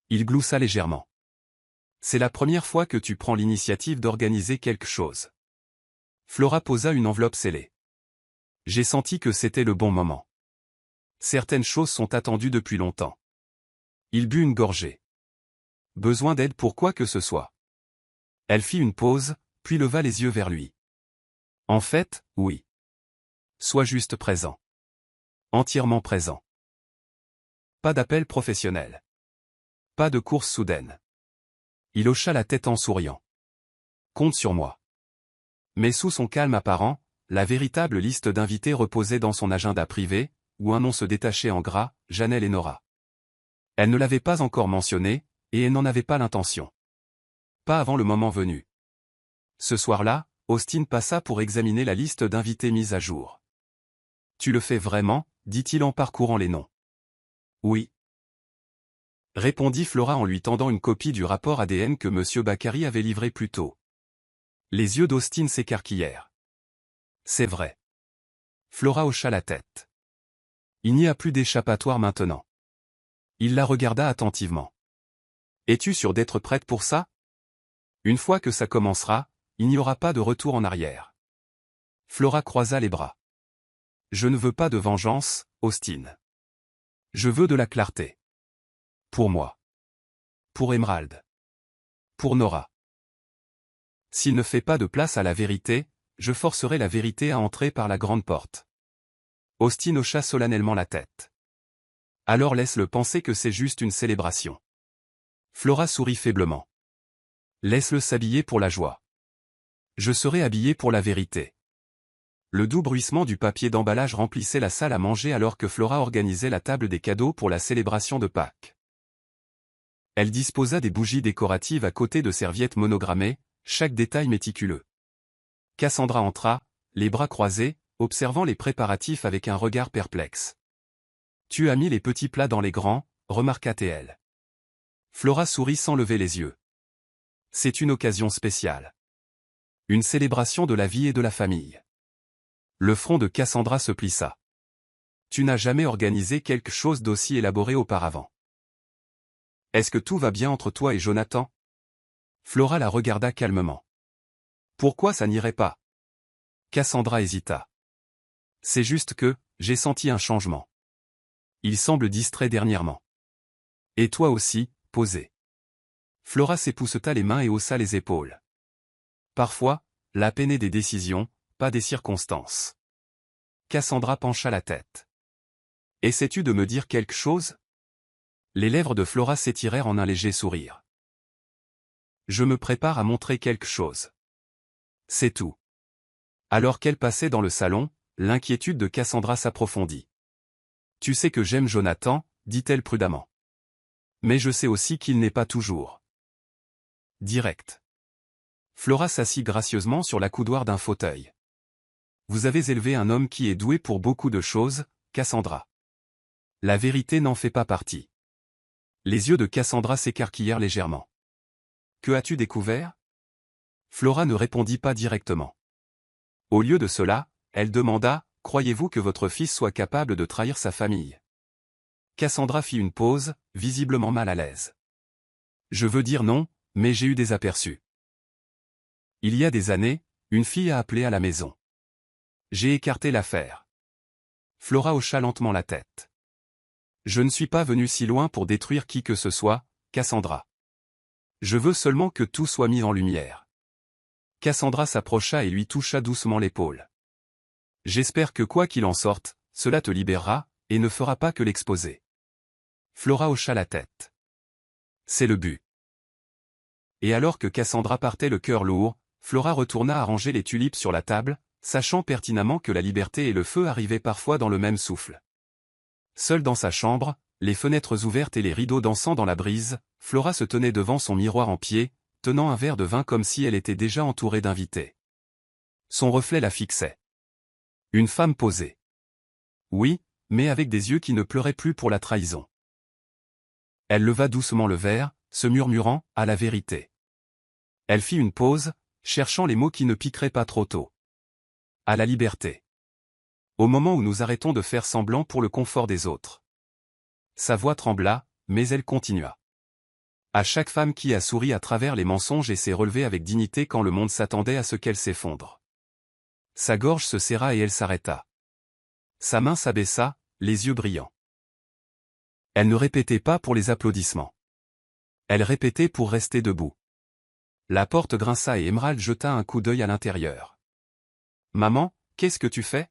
Il gloussa légèrement. « C'est la première fois que tu prends l'initiative d'organiser quelque chose. » Flora posa une enveloppe scellée. « J'ai senti que c'était le bon moment. Certaines choses sont attendues depuis longtemps. » Il but une gorgée. « Besoin d'aide pour quoi que ce soit. » Elle fit une pause, puis leva les yeux vers lui. « En fait, oui. Sois juste présent. Entièrement présent. Pas d'appel professionnel. Pas de course soudaine. » Il hocha la tête en souriant. « Compte sur moi. » Mais sous son calme apparent, la véritable liste d'invités reposait dans son agenda privé, où un nom se détachait en gras, Janelle et Nora. Elle ne l'avait pas encore mentionné, et elle n'en avait pas l'intention. Pas avant le moment venu. Ce soir-là, Austin passa pour examiner la liste d'invités mise à jour. « Tu le fais vraiment ?» dit-il en parcourant les noms. « Oui. » répondit Flora en lui tendant une copie du rapport ADN que M. Bakary avait livré plus tôt. Les yeux d'Austin s'écarquillèrent. « C'est vrai. » Flora hocha la tête. « Il n'y a plus d'échappatoire maintenant. » Il la regarda attentivement. « Es-tu sûre d'être prête pour ça? Une fois que ça commencera, il n'y aura pas de retour en arrière. » Flora croisa les bras. « Je ne veux pas de vengeance, Austin. Je veux de la clarté. Pour moi. Pour Emerald. Pour Nora. S'il ne fait pas de place à la vérité, je forcerai la vérité à entrer par la grande porte. » Austin hocha solennellement la tête. Alors laisse-le penser que c'est juste une célébration. Flora sourit faiblement. Laisse-le s'habiller pour la joie. Je serai habillé pour la vérité. Le doux bruissement du papier d'emballage remplissait la salle à manger alors que Flora organisait la table des cadeaux pour la célébration de Pâques. Elle disposa des bougies décoratives à côté de serviettes monogrammées, chaque détail méticuleux. Cassandra entra, les bras croisés, observant les préparatifs avec un regard perplexe. « Tu as mis les petits plats dans les grands », remarqua-t-elle. Flora sourit sans lever les yeux. C'est une occasion spéciale. Une célébration de la vie et de la famille. Le front de Cassandra se plissa. Tu n'as jamais organisé quelque chose d'aussi élaboré auparavant. Est-ce que tout va bien entre toi et Jonathan? Flora la regarda calmement. Pourquoi ça n'irait pas? Cassandra hésita. C'est juste que, j'ai senti un changement. Il semble distrait dernièrement. Et toi aussi, posé. Flora s'épousseta les mains et haussa les épaules. Parfois, la peine est des décisions, pas des circonstances. Cassandra pencha la tête. Essaies-tu de me dire quelque chose? Les lèvres de Flora s'étirèrent en un léger sourire. Je me prépare à montrer quelque chose. C'est tout. Alors qu'elle passait dans le salon, l'inquiétude de Cassandra s'approfondit. Tu sais que j'aime Jonathan, dit-elle prudemment. Mais je sais aussi qu'il n'est pas toujours direct. Flora s'assit gracieusement sur l'accoudoir d'un fauteuil. Vous avez élevé un homme qui est doué pour beaucoup de choses, Cassandra. La vérité n'en fait pas partie. Les yeux de Cassandra s'écarquillèrent légèrement. Que as-tu découvert? Flora ne répondit pas directement. Au lieu de cela, elle demanda, croyez-vous que votre fils soit capable de trahir sa famille? Cassandra fit une pause, visiblement mal à l'aise. Je veux dire non, mais j'ai eu des aperçus. Il y a des années, une fille a appelé à la maison. J'ai écarté l'affaire. Flora hocha lentement la tête. Je ne suis pas venu si loin pour détruire qui que ce soit, Cassandra. Je veux seulement que tout soit mis en lumière. Cassandra s'approcha et lui toucha doucement l'épaule. J'espère que quoi qu'il en sorte, cela te libérera, et ne fera pas que l'exposer. Flora hocha la tête. C'est le but. Et alors que Cassandra partait le cœur lourd, Flora retourna arranger les tulipes sur la table, sachant pertinemment que la liberté et le feu arrivaient parfois dans le même souffle. Seule dans sa chambre, les fenêtres ouvertes et les rideaux dansant dans la brise, Flora se tenait devant son miroir en pied, tenant un verre de vin comme si elle était déjà entourée d'invités. Son reflet la fixait. Une femme posée. Oui, mais avec des yeux qui ne pleuraient plus pour la trahison. Elle leva doucement le verre, se murmurant « à la vérité ». Elle fit une pause, cherchant les mots qui ne piqueraient pas trop tôt. À la liberté. Au moment où nous arrêtons de faire semblant pour le confort des autres. Sa voix trembla, mais elle continua. À chaque femme qui a souri à travers les mensonges et s'est relevée avec dignité quand le monde s'attendait à ce qu'elle s'effondre. Sa gorge se serra et elle s'arrêta. Sa main s'abaissa, les yeux brillants. Elle ne répétait pas pour les applaudissements. Elle répétait pour rester debout. La porte grinça et Emerald jeta un coup d'œil à l'intérieur. « Maman, qu'est-ce que tu fais ?»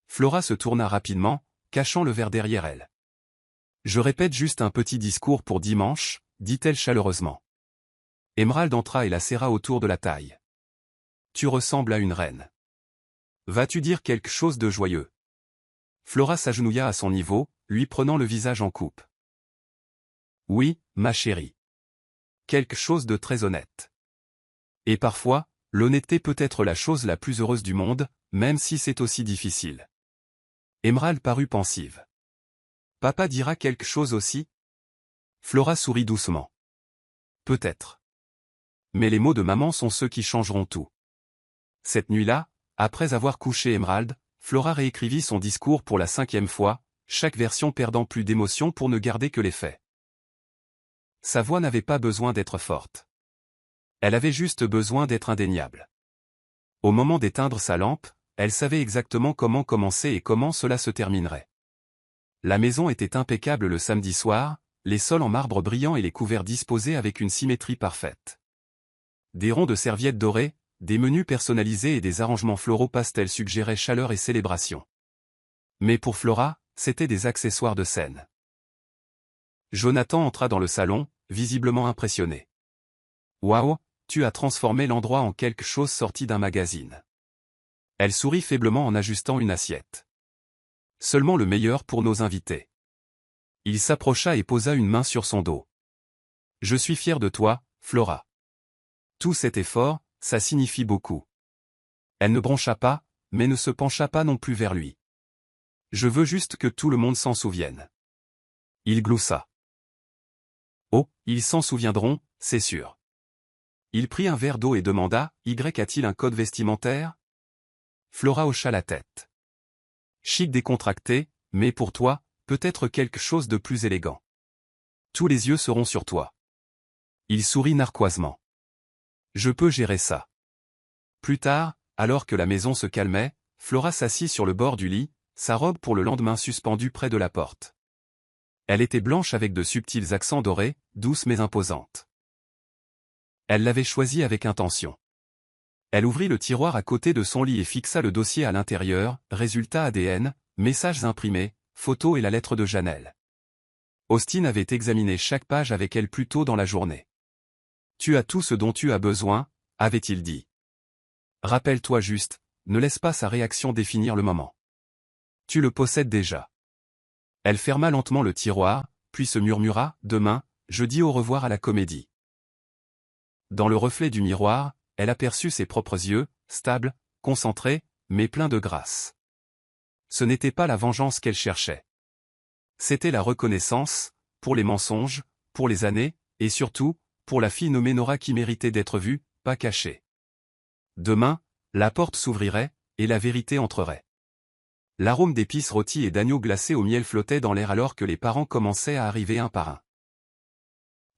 Flora se tourna rapidement, cachant le verre derrière elle. « Je répète juste un petit discours pour dimanche, » dit-elle chaleureusement. Emerald entra et la serra autour de la taille. « Tu ressembles à une reine. Vas-tu dire quelque chose de joyeux ?» Flora s'agenouilla à son niveau, lui prenant le visage en coupe. « Oui, ma chérie. Quelque chose de très honnête. Et parfois, l'honnêteté peut être la chose la plus heureuse du monde, même si c'est aussi difficile. » Emerald parut pensive. « Papa dira quelque chose aussi ?» Flora sourit doucement. « Peut-être. Mais les mots de maman sont ceux qui changeront tout. » Cette nuit-là, après avoir couché Emerald, Flora réécrivit son discours pour la 5e fois, chaque version perdant plus d'émotion pour ne garder que les faits. Sa voix n'avait pas besoin d'être forte. Elle avait juste besoin d'être indéniable. Au moment d'éteindre sa lampe, elle savait exactement comment commencer et comment cela se terminerait. La maison était impeccable le samedi soir, les sols en marbre brillant et les couverts disposés avec une symétrie parfaite. Des ronds de serviettes dorées, des menus personnalisés et des arrangements floraux pastels suggéraient chaleur et célébration. Mais pour Flora, c'étaient des accessoires de scène. Jonathan entra dans le salon, visiblement impressionné. Waouh, tu as transformé l'endroit en quelque chose sorti d'un magazine. Elle sourit faiblement en ajustant une assiette. Seulement le meilleur pour nos invités. Il s'approcha et posa une main sur son dos. Je suis fier de toi, Flora. Tout cet effort, ça signifie beaucoup. Elle ne broncha pas, mais ne se pencha pas non plus vers lui. Je veux juste que tout le monde s'en souvienne. Il gloussa. Oh, ils s'en souviendront, c'est sûr. Il prit un verre d'eau et demanda, a-t-il un code vestimentaire? Flora hocha la tête. Chic décontracté, mais pour toi, peut-être quelque chose de plus élégant. Tous les yeux seront sur toi. Il sourit narquoisement. Je peux gérer ça. Plus tard, alors que la maison se calmait, Flora s'assit sur le bord du lit, sa robe pour le lendemain suspendue près de la porte. Elle était blanche avec de subtils accents dorés, douce mais imposante. Elle l'avait choisie avec intention. Elle ouvrit le tiroir à côté de son lit et fixa le dossier à l'intérieur, résultat ADN, messages imprimés, photos et la lettre de Janelle. Austin avait examiné chaque page avec elle plus tôt dans la journée. Tu as tout ce dont tu as besoin, avait-il dit. Rappelle-toi juste, ne laisse pas sa réaction définir le moment. Tu le possèdes déjà. Elle ferma lentement le tiroir, puis se murmura, demain, je dis au revoir à la comédie. Dans le reflet du miroir, elle aperçut ses propres yeux, stables, concentrés, mais pleins de grâce. Ce n'était pas la vengeance qu'elle cherchait. C'était la reconnaissance, pour les mensonges, pour les années, et surtout, pour la fille nommée Nora qui méritait d'être vue, pas cachée. Demain, la porte s'ouvrirait, et la vérité entrerait. L'arôme d'épices rôties et d'agneau glacé au miel flottait dans l'air alors que les parents commençaient à arriver un par un.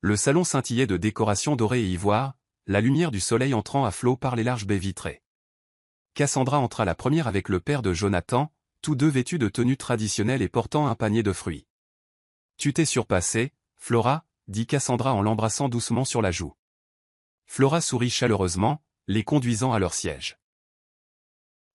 Le salon scintillait de décorations dorées et ivoire, la lumière du soleil entrant à flot par les larges baies vitrées. Cassandra entra la première avec le père de Jonathan, tous deux vêtus de tenues traditionnelles et portant un panier de fruits. Tu t'es surpassée, Flora, dit Cassandra en l'embrassant doucement sur la joue. Flora sourit chaleureusement, les conduisant à leur siège.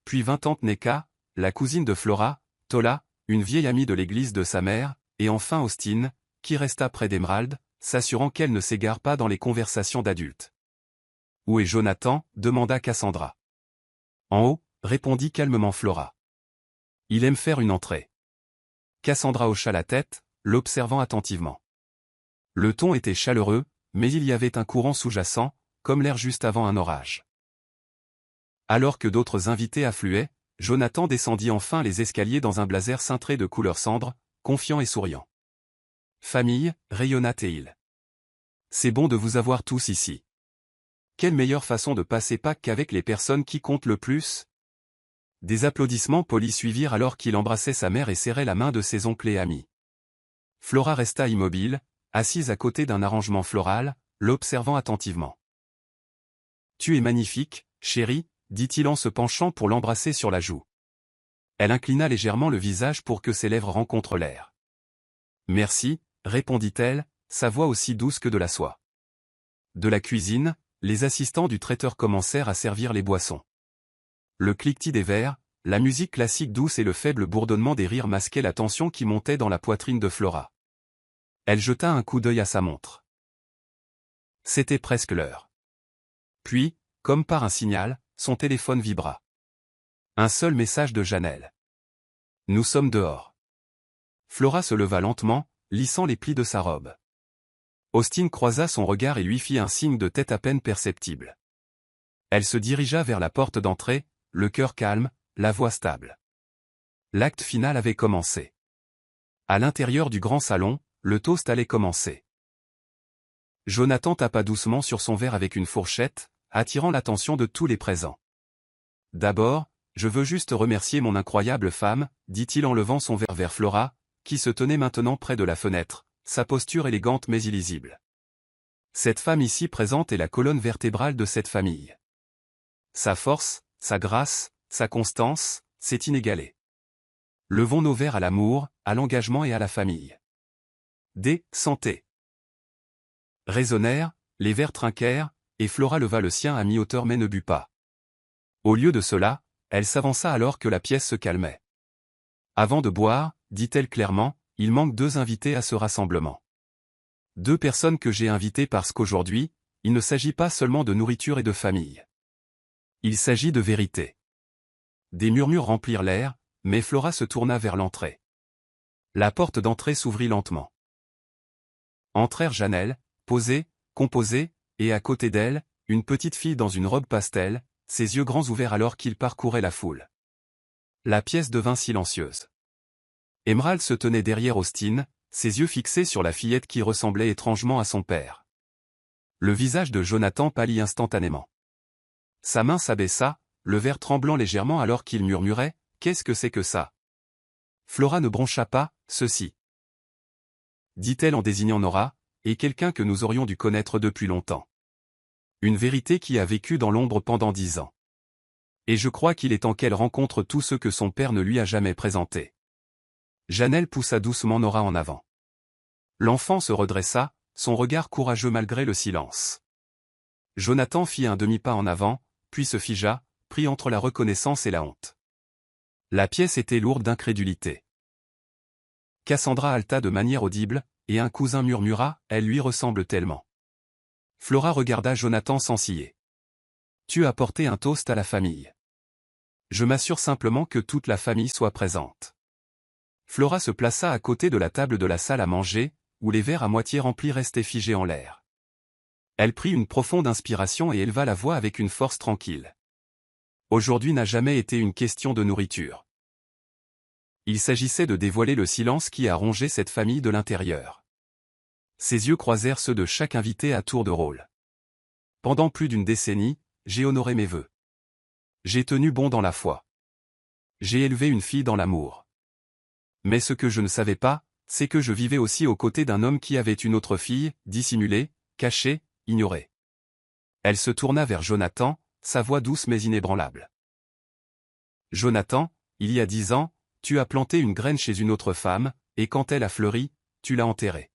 Puis vint tante Neka, la cousine de Flora, Tola, une vieille amie de l'église de sa mère, et enfin Austin, qui resta près d'Emerald, s'assurant qu'elle ne s'égare pas dans les conversations d'adultes. « Où est Jonathan » demanda Cassandra. « En haut » répondit calmement Flora. « Il aime faire une entrée. » Cassandra hocha la tête, l'observant attentivement. Le ton était chaleureux, mais il y avait un courant sous-jacent, comme l'air juste avant un orage. Alors que d'autres invités affluaient, Jonathan descendit enfin les escaliers dans un blazer cintré de couleur cendre, confiant et souriant. « Famille » rayonna Théil. « C'est bon de vous avoir tous ici. Quelle meilleure façon de passer Pâques qu'avec les personnes qui comptent le plus ?» Des applaudissements polis suivirent alors qu'il embrassait sa mère et serrait la main de ses oncles et amis. Flora resta immobile, assise à côté d'un arrangement floral, l'observant attentivement. « Tu es magnifique, chérie » dit-il en se penchant pour l'embrasser sur la joue. Elle inclina légèrement le visage pour que ses lèvres rencontrent l'air. « Merci » répondit-elle, sa voix aussi douce que de la soie. De la cuisine, les assistants du traiteur commencèrent à servir les boissons. Le cliquetis des verres, la musique classique douce et le faible bourdonnement des rires masquaient la tension qui montait dans la poitrine de Flora. Elle jeta un coup d'œil à sa montre. C'était presque l'heure. Puis, comme par un signal, son téléphone vibra. Un seul message de Janelle. « Nous sommes dehors. » Flora se leva lentement, lissant les plis de sa robe. Austin croisa son regard et lui fit un signe de tête à peine perceptible. Elle se dirigea vers la porte d'entrée, le cœur calme, la voix stable. L'acte final avait commencé. À l'intérieur du grand salon, le toast allait commencer. Jonathan tapa doucement sur son verre avec une fourchette, attirant l'attention de tous les présents. « D'abord, je veux juste remercier mon incroyable femme, dit-il en levant son verre vers Flora, qui se tenait maintenant près de la fenêtre, sa posture élégante mais illisible. Cette femme ici présente est la colonne vertébrale de cette famille. Sa force, sa grâce, sa constance, c'est inégalé. Levons nos verres à l'amour, à l'engagement et à la famille. Des santé. Résonnèrent, les verres trinquèrent, et Flora leva le sien à mi-hauteur mais ne but pas. Au lieu de cela, elle s'avança alors que la pièce se calmait. Avant de boire, dit-elle clairement, il manque 2 invités à ce rassemblement. Deux personnes que j'ai invitées parce qu'aujourd'hui, il ne s'agit pas seulement de nourriture et de famille. Il s'agit de vérité. Des murmures remplirent l'air, mais Flora se tourna vers l'entrée. La porte d'entrée s'ouvrit lentement. Entrèrent Janelle, posée, composée, et à côté d'elle, une petite fille dans une robe pastel, ses yeux grands ouverts alors qu'il parcourait la foule. La pièce devint silencieuse. Emerald se tenait derrière Austin, ses yeux fixés sur la fillette qui ressemblait étrangement à son père. Le visage de Jonathan pâlit instantanément. Sa main s'abaissa, le verre tremblant légèrement alors qu'il murmurait « Qu'est-ce que c'est que ça ?» Flora ne broncha pas, « Ceci. » dit-elle en désignant Nora, et quelqu'un que nous aurions dû connaître depuis longtemps. Une vérité qui a vécu dans l'ombre pendant 10 ans. Et je crois qu'il est temps qu'elle rencontre tout ce que son père ne lui a jamais présenté. Janelle poussa doucement Nora en avant. L'enfant se redressa, son regard courageux malgré le silence. Jonathan fit un demi-pas en avant, puis se figea, pris entre la reconnaissance et la honte. La pièce était lourde d'incrédulité. Cassandra haleta de manière audible, et un cousin murmura « Elle lui ressemble tellement ». Flora regarda Jonathan sans ciller. « Tu as apporté un toast à la famille. Je m'assure simplement que toute la famille soit présente. » Flora se plaça à côté de la table de la salle à manger, où les verres à moitié remplis restaient figés en l'air. Elle prit une profonde inspiration et éleva la voix avec une force tranquille. Aujourd'hui n'a jamais été une question de nourriture. Il s'agissait de dévoiler le silence qui a rongé cette famille de l'intérieur. Ses yeux croisèrent ceux de chaque invité à tour de rôle. Pendant plus d'une décennie, j'ai honoré mes vœux. J'ai tenu bon dans la foi. J'ai élevé une fille dans l'amour. Mais ce que je ne savais pas, c'est que je vivais aussi aux côtés d'un homme qui avait une autre fille, dissimulée, cachée, ignorée. Elle se tourna vers Jonathan, sa voix douce mais inébranlable. Jonathan, il y a 10 ans, tu as planté une graine chez une autre femme, et quand elle a fleuri, tu l'as enterrée.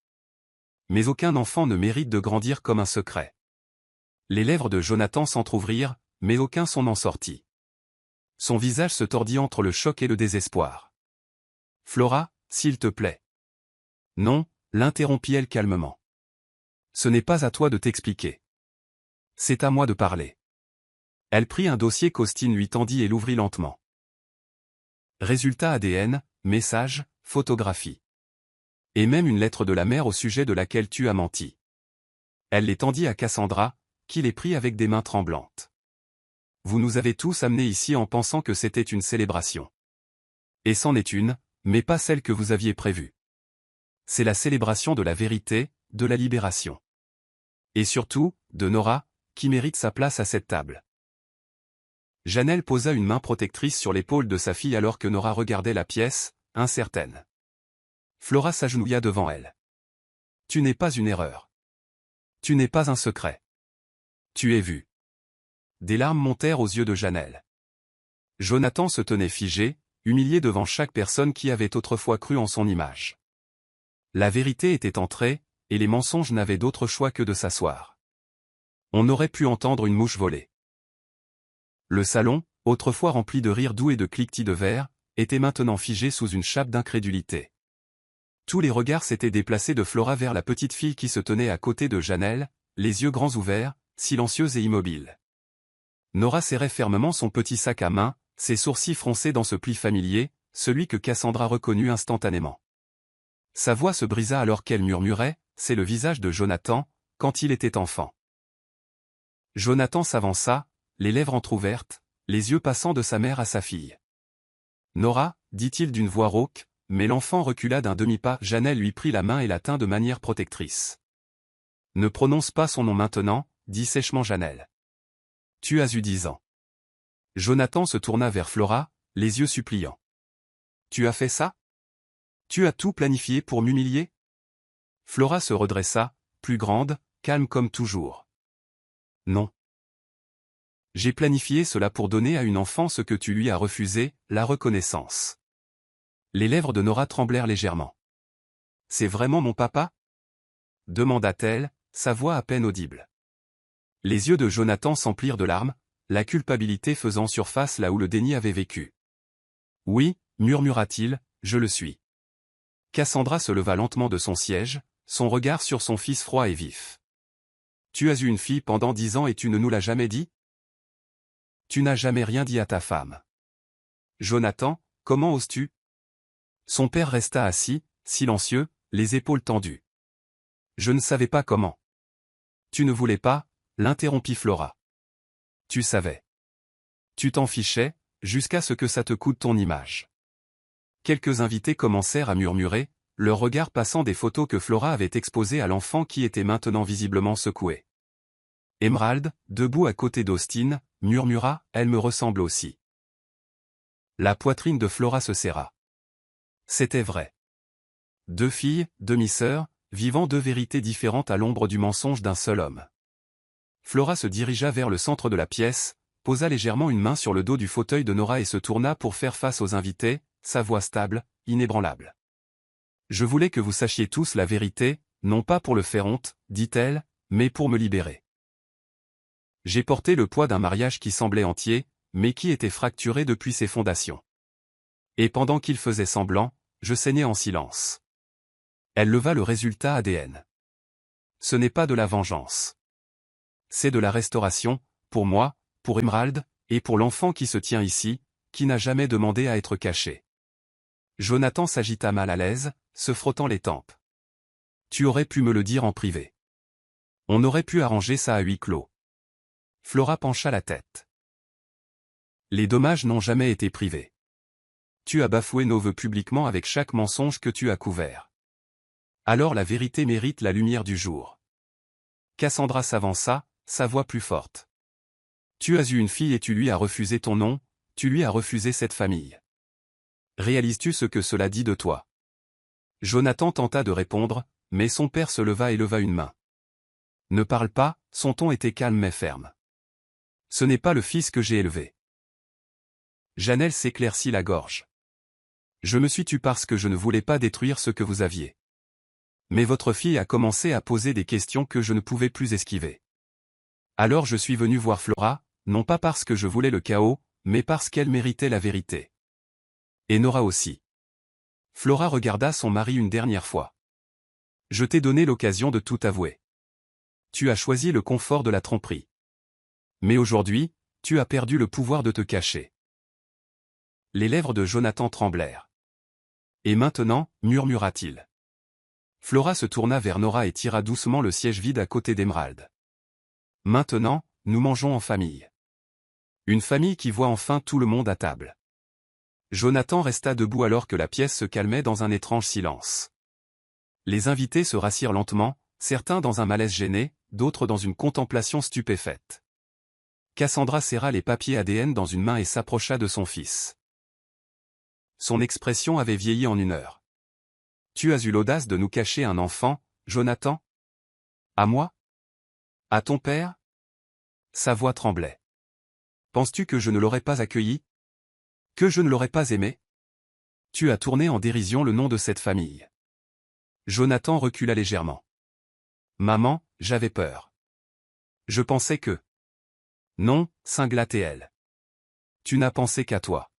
Mais aucun enfant ne mérite de grandir comme un secret. Les lèvres de Jonathan s'entr'ouvrirent, mais aucun son n'en sortit. Son visage se tordit entre le choc et le désespoir. Flora, s'il te plaît. Non, l'interrompit-elle calmement. Ce n'est pas à toi de t'expliquer. C'est à moi de parler. Elle prit un dossier qu'Austin lui tendit et l'ouvrit lentement. Résultat ADN, message, photographie. Et même une lettre de la mère au sujet de laquelle tu as menti. Elle les tendit à Cassandra, qui les prit avec des mains tremblantes. Vous nous avez tous amenés ici en pensant que c'était une célébration. Et c'en est une, mais pas celle que vous aviez prévue. C'est la célébration de la vérité, de la libération. Et surtout, de Nora, qui mérite sa place à cette table. Janelle posa une main protectrice sur l'épaule de sa fille alors que Nora regardait la pièce, incertaine. Flora s'agenouilla devant elle. Tu n'es pas une erreur. Tu n'es pas un secret. Tu es vue. Des larmes montèrent aux yeux de Janelle. Jonathan se tenait figé, humilié devant chaque personne qui avait autrefois cru en son image. La vérité était entrée, et les mensonges n'avaient d'autre choix que de s'asseoir. On aurait pu entendre une mouche voler. Le salon, autrefois rempli de rires doux et de cliquetis de verre, était maintenant figé sous une chape d'incrédulité. Tous les regards s'étaient déplacés de Flora vers la petite fille qui se tenait à côté de Janelle, les yeux grands ouverts, silencieuse et immobile. Nora serrait fermement son petit sac à main, ses sourcils froncés dans ce pli familier, celui que Cassandra reconnut instantanément. Sa voix se brisa alors qu'elle murmurait, « C'est le visage de Jonathan, quand il était enfant. » Jonathan s'avança, les lèvres entr'ouvertes, les yeux passant de sa mère à sa fille. « Nora, dit-il d'une voix rauque, mais l'enfant recula d'un demi-pas. Janelle lui prit la main et la tint de manière protectrice. « Ne prononce pas son nom maintenant, dit sèchement Janelle. Tu as eu 10 ans. » Jonathan se tourna vers Flora, les yeux suppliants. « Tu as fait ça? Tu as tout planifié pour m'humilier ?» Flora se redressa, plus grande, calme comme toujours. « Non. J'ai planifié cela pour donner à une enfant ce que tu lui as refusé, la reconnaissance. » Les lèvres de Nora tremblèrent légèrement. « C'est vraiment mon papa ?» demanda-t-elle, sa voix à peine audible. Les yeux de Jonathan s'emplirent de larmes, la culpabilité faisant surface là où le déni avait vécu. « Oui, murmura-t-il, je le suis. » Cassandra se leva lentement de son siège, son regard sur son fils froid et vif. Tu as eu une fille pendant 10 ans et tu ne nous l'as jamais dit? Tu n'as jamais rien dit à ta femme. Jonathan, comment oses-tu? Son père resta assis, silencieux, les épaules tendues. Je ne savais pas comment. Tu ne voulais pas, l'interrompit Flora. Tu savais. Tu t'en fichais, jusqu'à ce que ça te coûte ton image. Quelques invités commencèrent à murmurer, leur regard passant des photos que Flora avait exposées à l'enfant qui était maintenant visiblement secoué. Emerald, debout à côté d'Austin, murmura, elle me ressemble aussi. La poitrine de Flora se serra. C'était vrai. 2 filles, demi-sœurs, vivant 2 vérités différentes à l'ombre du mensonge d'un seul homme. Flora se dirigea vers le centre de la pièce, posa légèrement une main sur le dos du fauteuil de Nora et se tourna pour faire face aux invités, sa voix stable, inébranlable. Je voulais que vous sachiez tous la vérité, non pas pour le faire honte, dit-elle, mais pour me libérer. J'ai porté le poids d'un mariage qui semblait entier, mais qui était fracturé depuis ses fondations. Et pendant qu'il faisait semblant, je saignais en silence. Elle leva le résultat ADN. Ce n'est pas de la vengeance. C'est de la restauration, pour moi, pour Emerald, et pour l'enfant qui se tient ici, qui n'a jamais demandé à être caché. Jonathan s'agita mal à l'aise, se frottant les tempes. Tu aurais pu me le dire en privé. On aurait pu arranger ça à huis clos. Flora pencha la tête. Les dommages n'ont jamais été privés. Tu as bafoué nos vœux publiquement avec chaque mensonge que tu as couvert. Alors la vérité mérite la lumière du jour. Cassandra s'avança, sa voix plus forte. Tu as eu une fille et tu lui as refusé ton nom, tu lui as refusé cette famille. Réalises-tu ce que cela dit de toi? Jonathan tenta de répondre, mais son père se leva et leva une main. Ne parle pas, son ton était calme mais ferme. Ce n'est pas le fils que j'ai élevé. Janelle s'éclaircit la gorge. Je me suis tue parce que je ne voulais pas détruire ce que vous aviez. Mais votre fille a commencé à poser des questions que je ne pouvais plus esquiver. Alors je suis venu voir Flora, non pas parce que je voulais le chaos, mais parce qu'elle méritait la vérité. Et Nora aussi. Flora regarda son mari une dernière fois. Je t'ai donné l'occasion de tout avouer. Tu as choisi le confort de la tromperie. Mais aujourd'hui, tu as perdu le pouvoir de te cacher. Les lèvres de Jonathan tremblèrent. Et maintenant, murmura-t-il. Flora se tourna vers Nora et tira doucement le siège vide à côté d'Emerald. Maintenant, nous mangeons en famille. Une famille qui voit enfin tout le monde à table. Jonathan resta debout alors que la pièce se calmait dans un étrange silence. Les invités se rassirent lentement, certains dans un malaise gêné, d'autres dans une contemplation stupéfaite. Cassandra serra les papiers ADN dans une main et s'approcha de son fils. Son expression avait vieilli en 1 heure. Tu as eu l'audace de nous cacher un enfant, Jonathan? À moi? À ton père? Sa voix tremblait. Penses-tu que je ne l'aurais pas accueilli? Que je ne l'aurais pas aimé? Tu as tourné en dérision le nom de cette famille. Jonathan recula légèrement. Maman, j'avais peur. Je pensais que... Non, cingla-t-elle. Tu n'as pensé qu'à toi.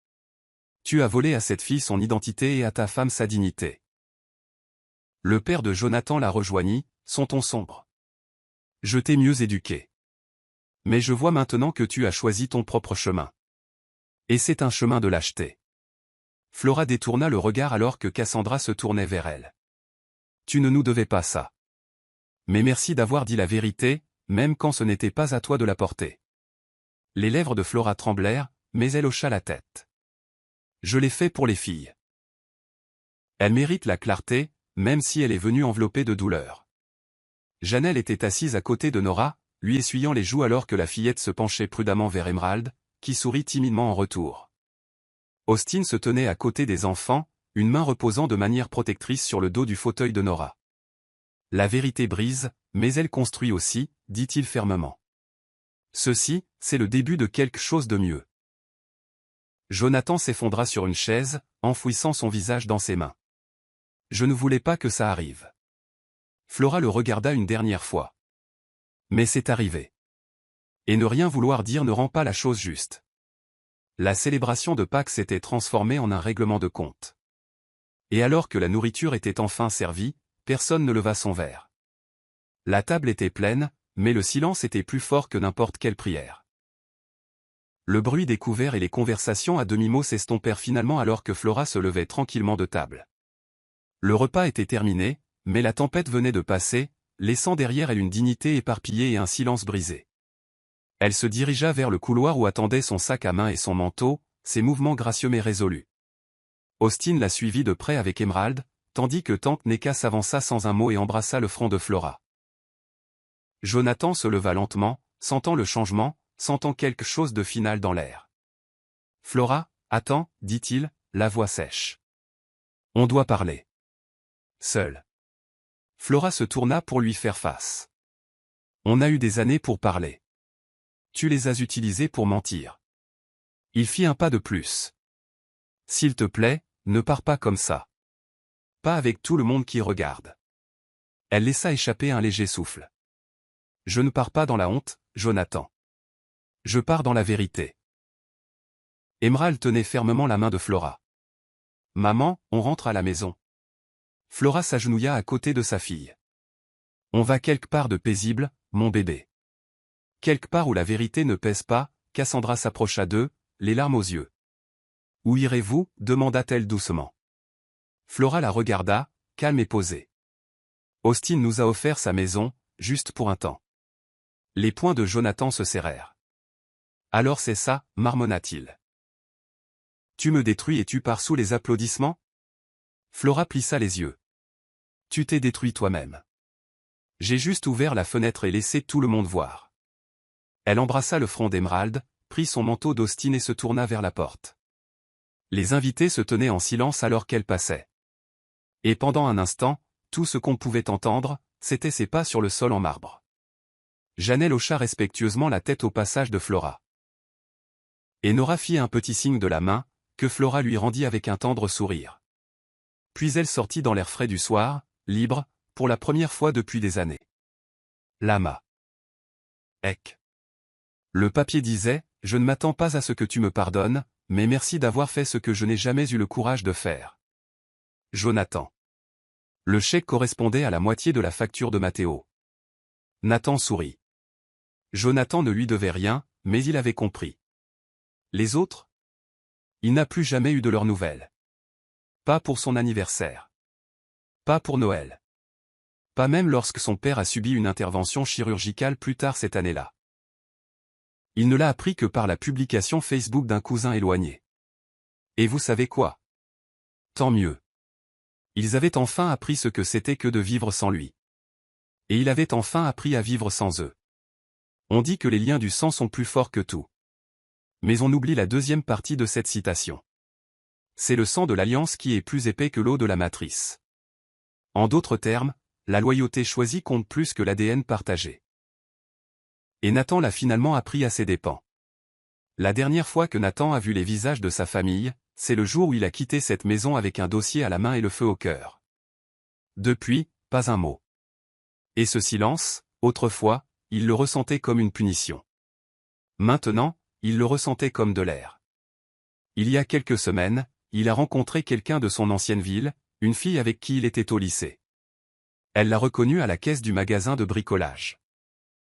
Tu as volé à cette fille son identité et à ta femme sa dignité. Le père de Jonathan la rejoignit, son ton sombre. Je t'ai mieux éduqué. Mais je vois maintenant que tu as choisi ton propre chemin. Et c'est un chemin de lâcheté. Flora détourna le regard alors que Cassandra se tournait vers elle. Tu ne nous devais pas ça. Mais merci d'avoir dit la vérité, même quand ce n'était pas à toi de la porter. Les lèvres de Flora tremblèrent, mais elle hocha la tête. Je l'ai fait pour les filles. Elle mérite la clarté, même si elle est venue enveloppée de douleur. Janelle était assise à côté de Nora, lui essuyant les joues alors que la fillette se penchait prudemment vers Emerald, qui sourit timidement en retour. Austin se tenait à côté des enfants, une main reposant de manière protectrice sur le dos du fauteuil de Nora. La vérité brise, mais elle construit aussi, dit-il fermement. Ceci, c'est le début de quelque chose de mieux. Jonathan s'effondra sur une chaise, enfouissant son visage dans ses mains. Je ne voulais pas que ça arrive. Flora le regarda une dernière fois. Mais c'est arrivé. Et ne rien vouloir dire ne rend pas la chose juste. La célébration de Pâques s'était transformée en un règlement de compte. Et alors que la nourriture était enfin servie, personne ne leva son verre. La table était pleine, mais le silence était plus fort que n'importe quelle prière. Le bruit des couverts et les conversations à demi-mot s'estompèrent finalement alors que Flora se levait tranquillement de table. Le repas était terminé, mais la tempête venait de passer, laissant derrière elle une dignité éparpillée et un silence brisé. Elle se dirigea vers le couloir où attendait son sac à main et son manteau, ses mouvements gracieux mais résolus. Austin la suivit de près avec Emerald, tandis que tante Neka s'avança sans un mot et embrassa le front de Flora. Jonathan se leva lentement, sentant le changement, sentant quelque chose de final dans l'air. « Flora, attends, dit-il, la voix sèche. On doit parler. » Seule. Flora se tourna pour lui faire face. « On a eu des années pour parler. Tu les as utilisées pour mentir. » Il fit un pas de plus. « S'il te plaît, ne pars pas comme ça. Pas avec tout le monde qui regarde. » Elle laissa échapper un léger souffle. « Je ne pars pas dans la honte, Jonathan. Je pars dans la vérité. » Emerald tenait fermement la main de Flora. « Maman, on rentre à la maison. » Flora s'agenouilla à côté de sa fille. « On va quelque part de paisible, mon bébé. Quelque part où la vérité ne pèse pas. » Cassandra s'approcha d'eux, les larmes aux yeux. « Où irez-vous » demanda-t-elle doucement. Flora la regarda, calme et posée. « Austin nous a offert sa maison, juste pour un temps. » Les poings de Jonathan se serrèrent. « Alors c'est ça, marmonna-t-il. Tu me détruis et tu pars sous les applaudissements ?» Flora plissa les yeux. « Tu t'es détruit toi-même. J'ai juste ouvert la fenêtre et laissé tout le monde voir. » Elle embrassa le front d'Emerald, prit son manteau d'Austin et se tourna vers la porte. Les invités se tenaient en silence alors qu'elle passait. Et pendant un instant, tout ce qu'on pouvait entendre, c'était ses pas sur le sol en marbre. Janelle hocha respectueusement la tête au passage de Flora. Et Nora fit un petit signe de la main, que Flora lui rendit avec un tendre sourire. Puis elle sortit dans l'air frais du soir, libre, pour la première fois depuis des années. Lama. Ek. Le papier disait, « Je ne m'attends pas à ce que tu me pardonnes, mais merci d'avoir fait ce que je n'ai jamais eu le courage de faire. Jonathan. » Le chèque correspondait à la moitié de la facture de Matteo. Nathan sourit. Jonathan ne lui devait rien, mais il avait compris. Les autres? Il n'a plus jamais eu de leurs nouvelles. Pas pour son anniversaire. Pas pour Noël. Pas même lorsque son père a subi une intervention chirurgicale plus tard cette année-là. Il ne l'a appris que par la publication Facebook d'un cousin éloigné. Et vous savez quoi? Tant mieux. Ils avaient enfin appris ce que c'était que de vivre sans lui. Et il avait enfin appris à vivre sans eux. On dit que les liens du sang sont plus forts que tout. Mais on oublie la deuxième partie de cette citation. C'est le sang de l'alliance qui est plus épais que l'eau de la matrice. En d'autres termes, la loyauté choisie compte plus que l'ADN partagé. Et Nathan l'a finalement appris à ses dépens. La dernière fois que Nathan a vu les visages de sa famille, c'est le jour où il a quitté cette maison avec un dossier à la main et le feu au cœur. Depuis, pas un mot. Et ce silence, autrefois, il le ressentait comme une punition. Maintenant, il le ressentait comme de l'air. Il y a quelques semaines, il a rencontré quelqu'un de son ancienne ville, une fille avec qui il était au lycée. Elle l'a reconnu à la caisse du magasin de bricolage.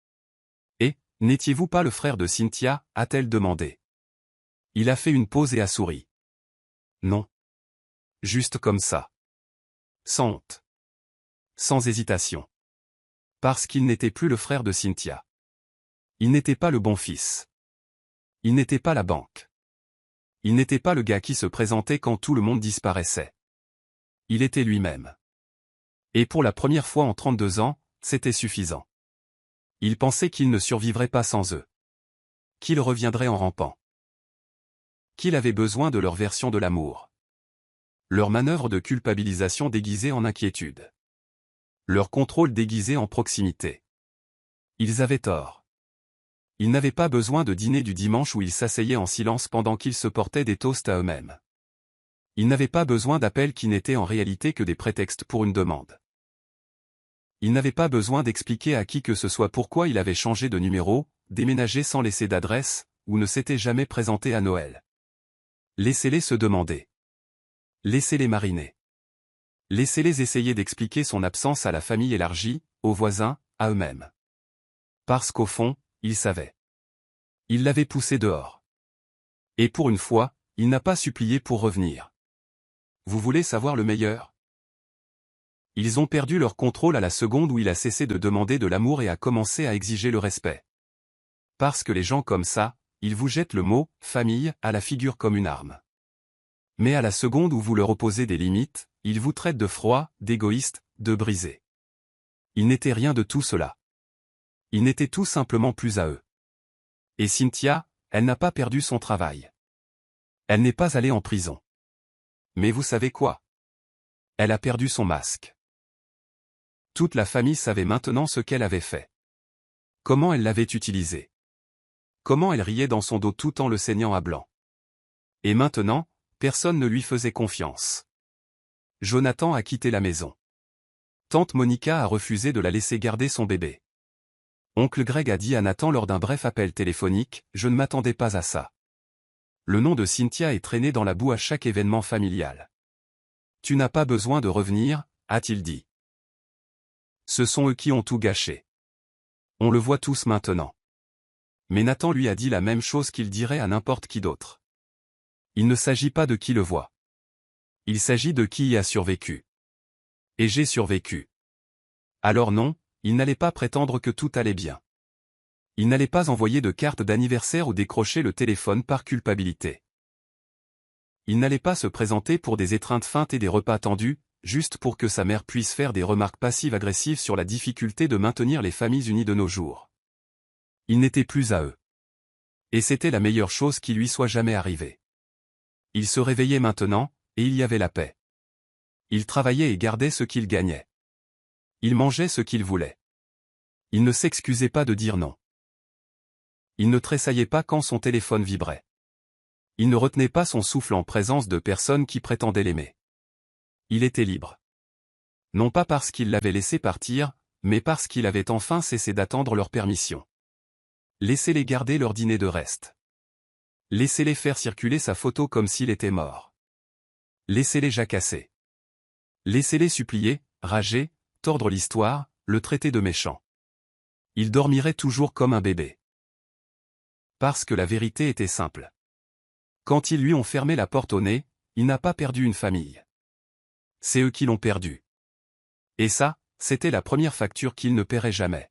« Et, n'étiez-vous pas le frère de Cynthia » a-t-elle demandé. Il a fait une pause et a souri. « Non. Juste comme ça. Sans honte. Sans hésitation. Parce qu'il n'était plus le frère de Cynthia. Il n'était pas le bon fils. Il n'était pas la banque. Il n'était pas le gars qui se présentait quand tout le monde disparaissait. Il était lui-même. Et pour la première fois en 32 ans, c'était suffisant. Il pensait qu'il ne survivrait pas sans eux. Qu'il reviendrait en rampant. Qu'il avait besoin de leur version de l'amour. Leur manœuvre de culpabilisation déguisée en inquiétude. Leur contrôle déguisé en proximité. Ils avaient tort. Ils n'avaient pas besoin de dîner du dimanche où ils s'asseyaient en silence pendant qu'ils se portaient des toasts à eux-mêmes. Ils n'avaient pas besoin d'appels qui n'étaient en réalité que des prétextes pour une demande. Ils n'avaient pas besoin d'expliquer à qui que ce soit pourquoi il avait changé de numéro, déménagé sans laisser d'adresse, ou ne s'était jamais présenté à Noël. Laissez-les se demander. Laissez-les mariner. Laissez-les essayer d'expliquer son absence à la famille élargie, aux voisins, à eux-mêmes. Parce qu'au fond, ils savaient. Il l'avait poussé dehors. Et pour une fois, il n'a pas supplié pour revenir. Vous voulez savoir le meilleur? Ils ont perdu leur contrôle à la seconde où il a cessé de demander de l'amour et a commencé à exiger le respect. Parce que les gens comme ça, ils vous jettent le mot « famille » à la figure comme une arme. Mais à la seconde où vous leur opposez des limites, ils vous traitent de froid, d'égoïste, de brisé. Ils n'étaient rien de tout cela. Ils n'étaient tout simplement plus à eux. Et Cynthia, elle n'a pas perdu son travail. Elle n'est pas allée en prison. Mais vous savez quoi? Elle a perdu son masque. Toute la famille savait maintenant ce qu'elle avait fait. Comment elle l'avait utilisé. Comment elle riait dans son dos tout en le saignant à blanc. Et maintenant, personne ne lui faisait confiance. Jonathan a quitté la maison. Tante Monica a refusé de la laisser garder son bébé. Oncle Greg a dit à Nathan lors d'un bref appel téléphonique, « Je ne m'attendais pas à ça. » Le nom de Cynthia est traîné dans la boue à chaque événement familial. « Tu n'as pas besoin de revenir, » a-t-il dit. Ce sont eux qui ont tout gâché. On le voit tous maintenant. Mais Nathan lui a dit la même chose qu'il dirait à n'importe qui d'autre. Il ne s'agit pas de qui le voit. Il s'agit de qui y a survécu. Et j'ai survécu. Alors non, il n'allait pas prétendre que tout allait bien. Il n'allait pas envoyer de carte d'anniversaire ou décrocher le téléphone par culpabilité. Il n'allait pas se présenter pour des étreintes feintes et des repas tendus, juste pour que sa mère puisse faire des remarques passives-agressives sur la difficulté de maintenir les familles unies de nos jours. Il n'était plus à eux. Et c'était la meilleure chose qui lui soit jamais arrivée. Il se réveillait maintenant, et il y avait la paix. Il travaillait et gardait ce qu'il gagnait. Il mangeait ce qu'il voulait. Il ne s'excusait pas de dire non. Il ne tressaillait pas quand son téléphone vibrait. Il ne retenait pas son souffle en présence de personnes qui prétendaient l'aimer. Il était libre. Non pas parce qu'il l'avait laissé partir, mais parce qu'il avait enfin cessé d'attendre leur permission. Laissez-les garder leur dîner de reste. Laissez-les faire circuler sa photo comme s'il était mort. Laissez-les jacasser. Laissez-les supplier, rager, tordre l'histoire, le traiter de méchant. Il dormirait toujours comme un bébé. Parce que la vérité était simple. Quand ils lui ont fermé la porte au nez, il n'a pas perdu une famille. C'est eux qui l'ont perdu. Et ça, c'était la première facture qu'il ne paierait jamais.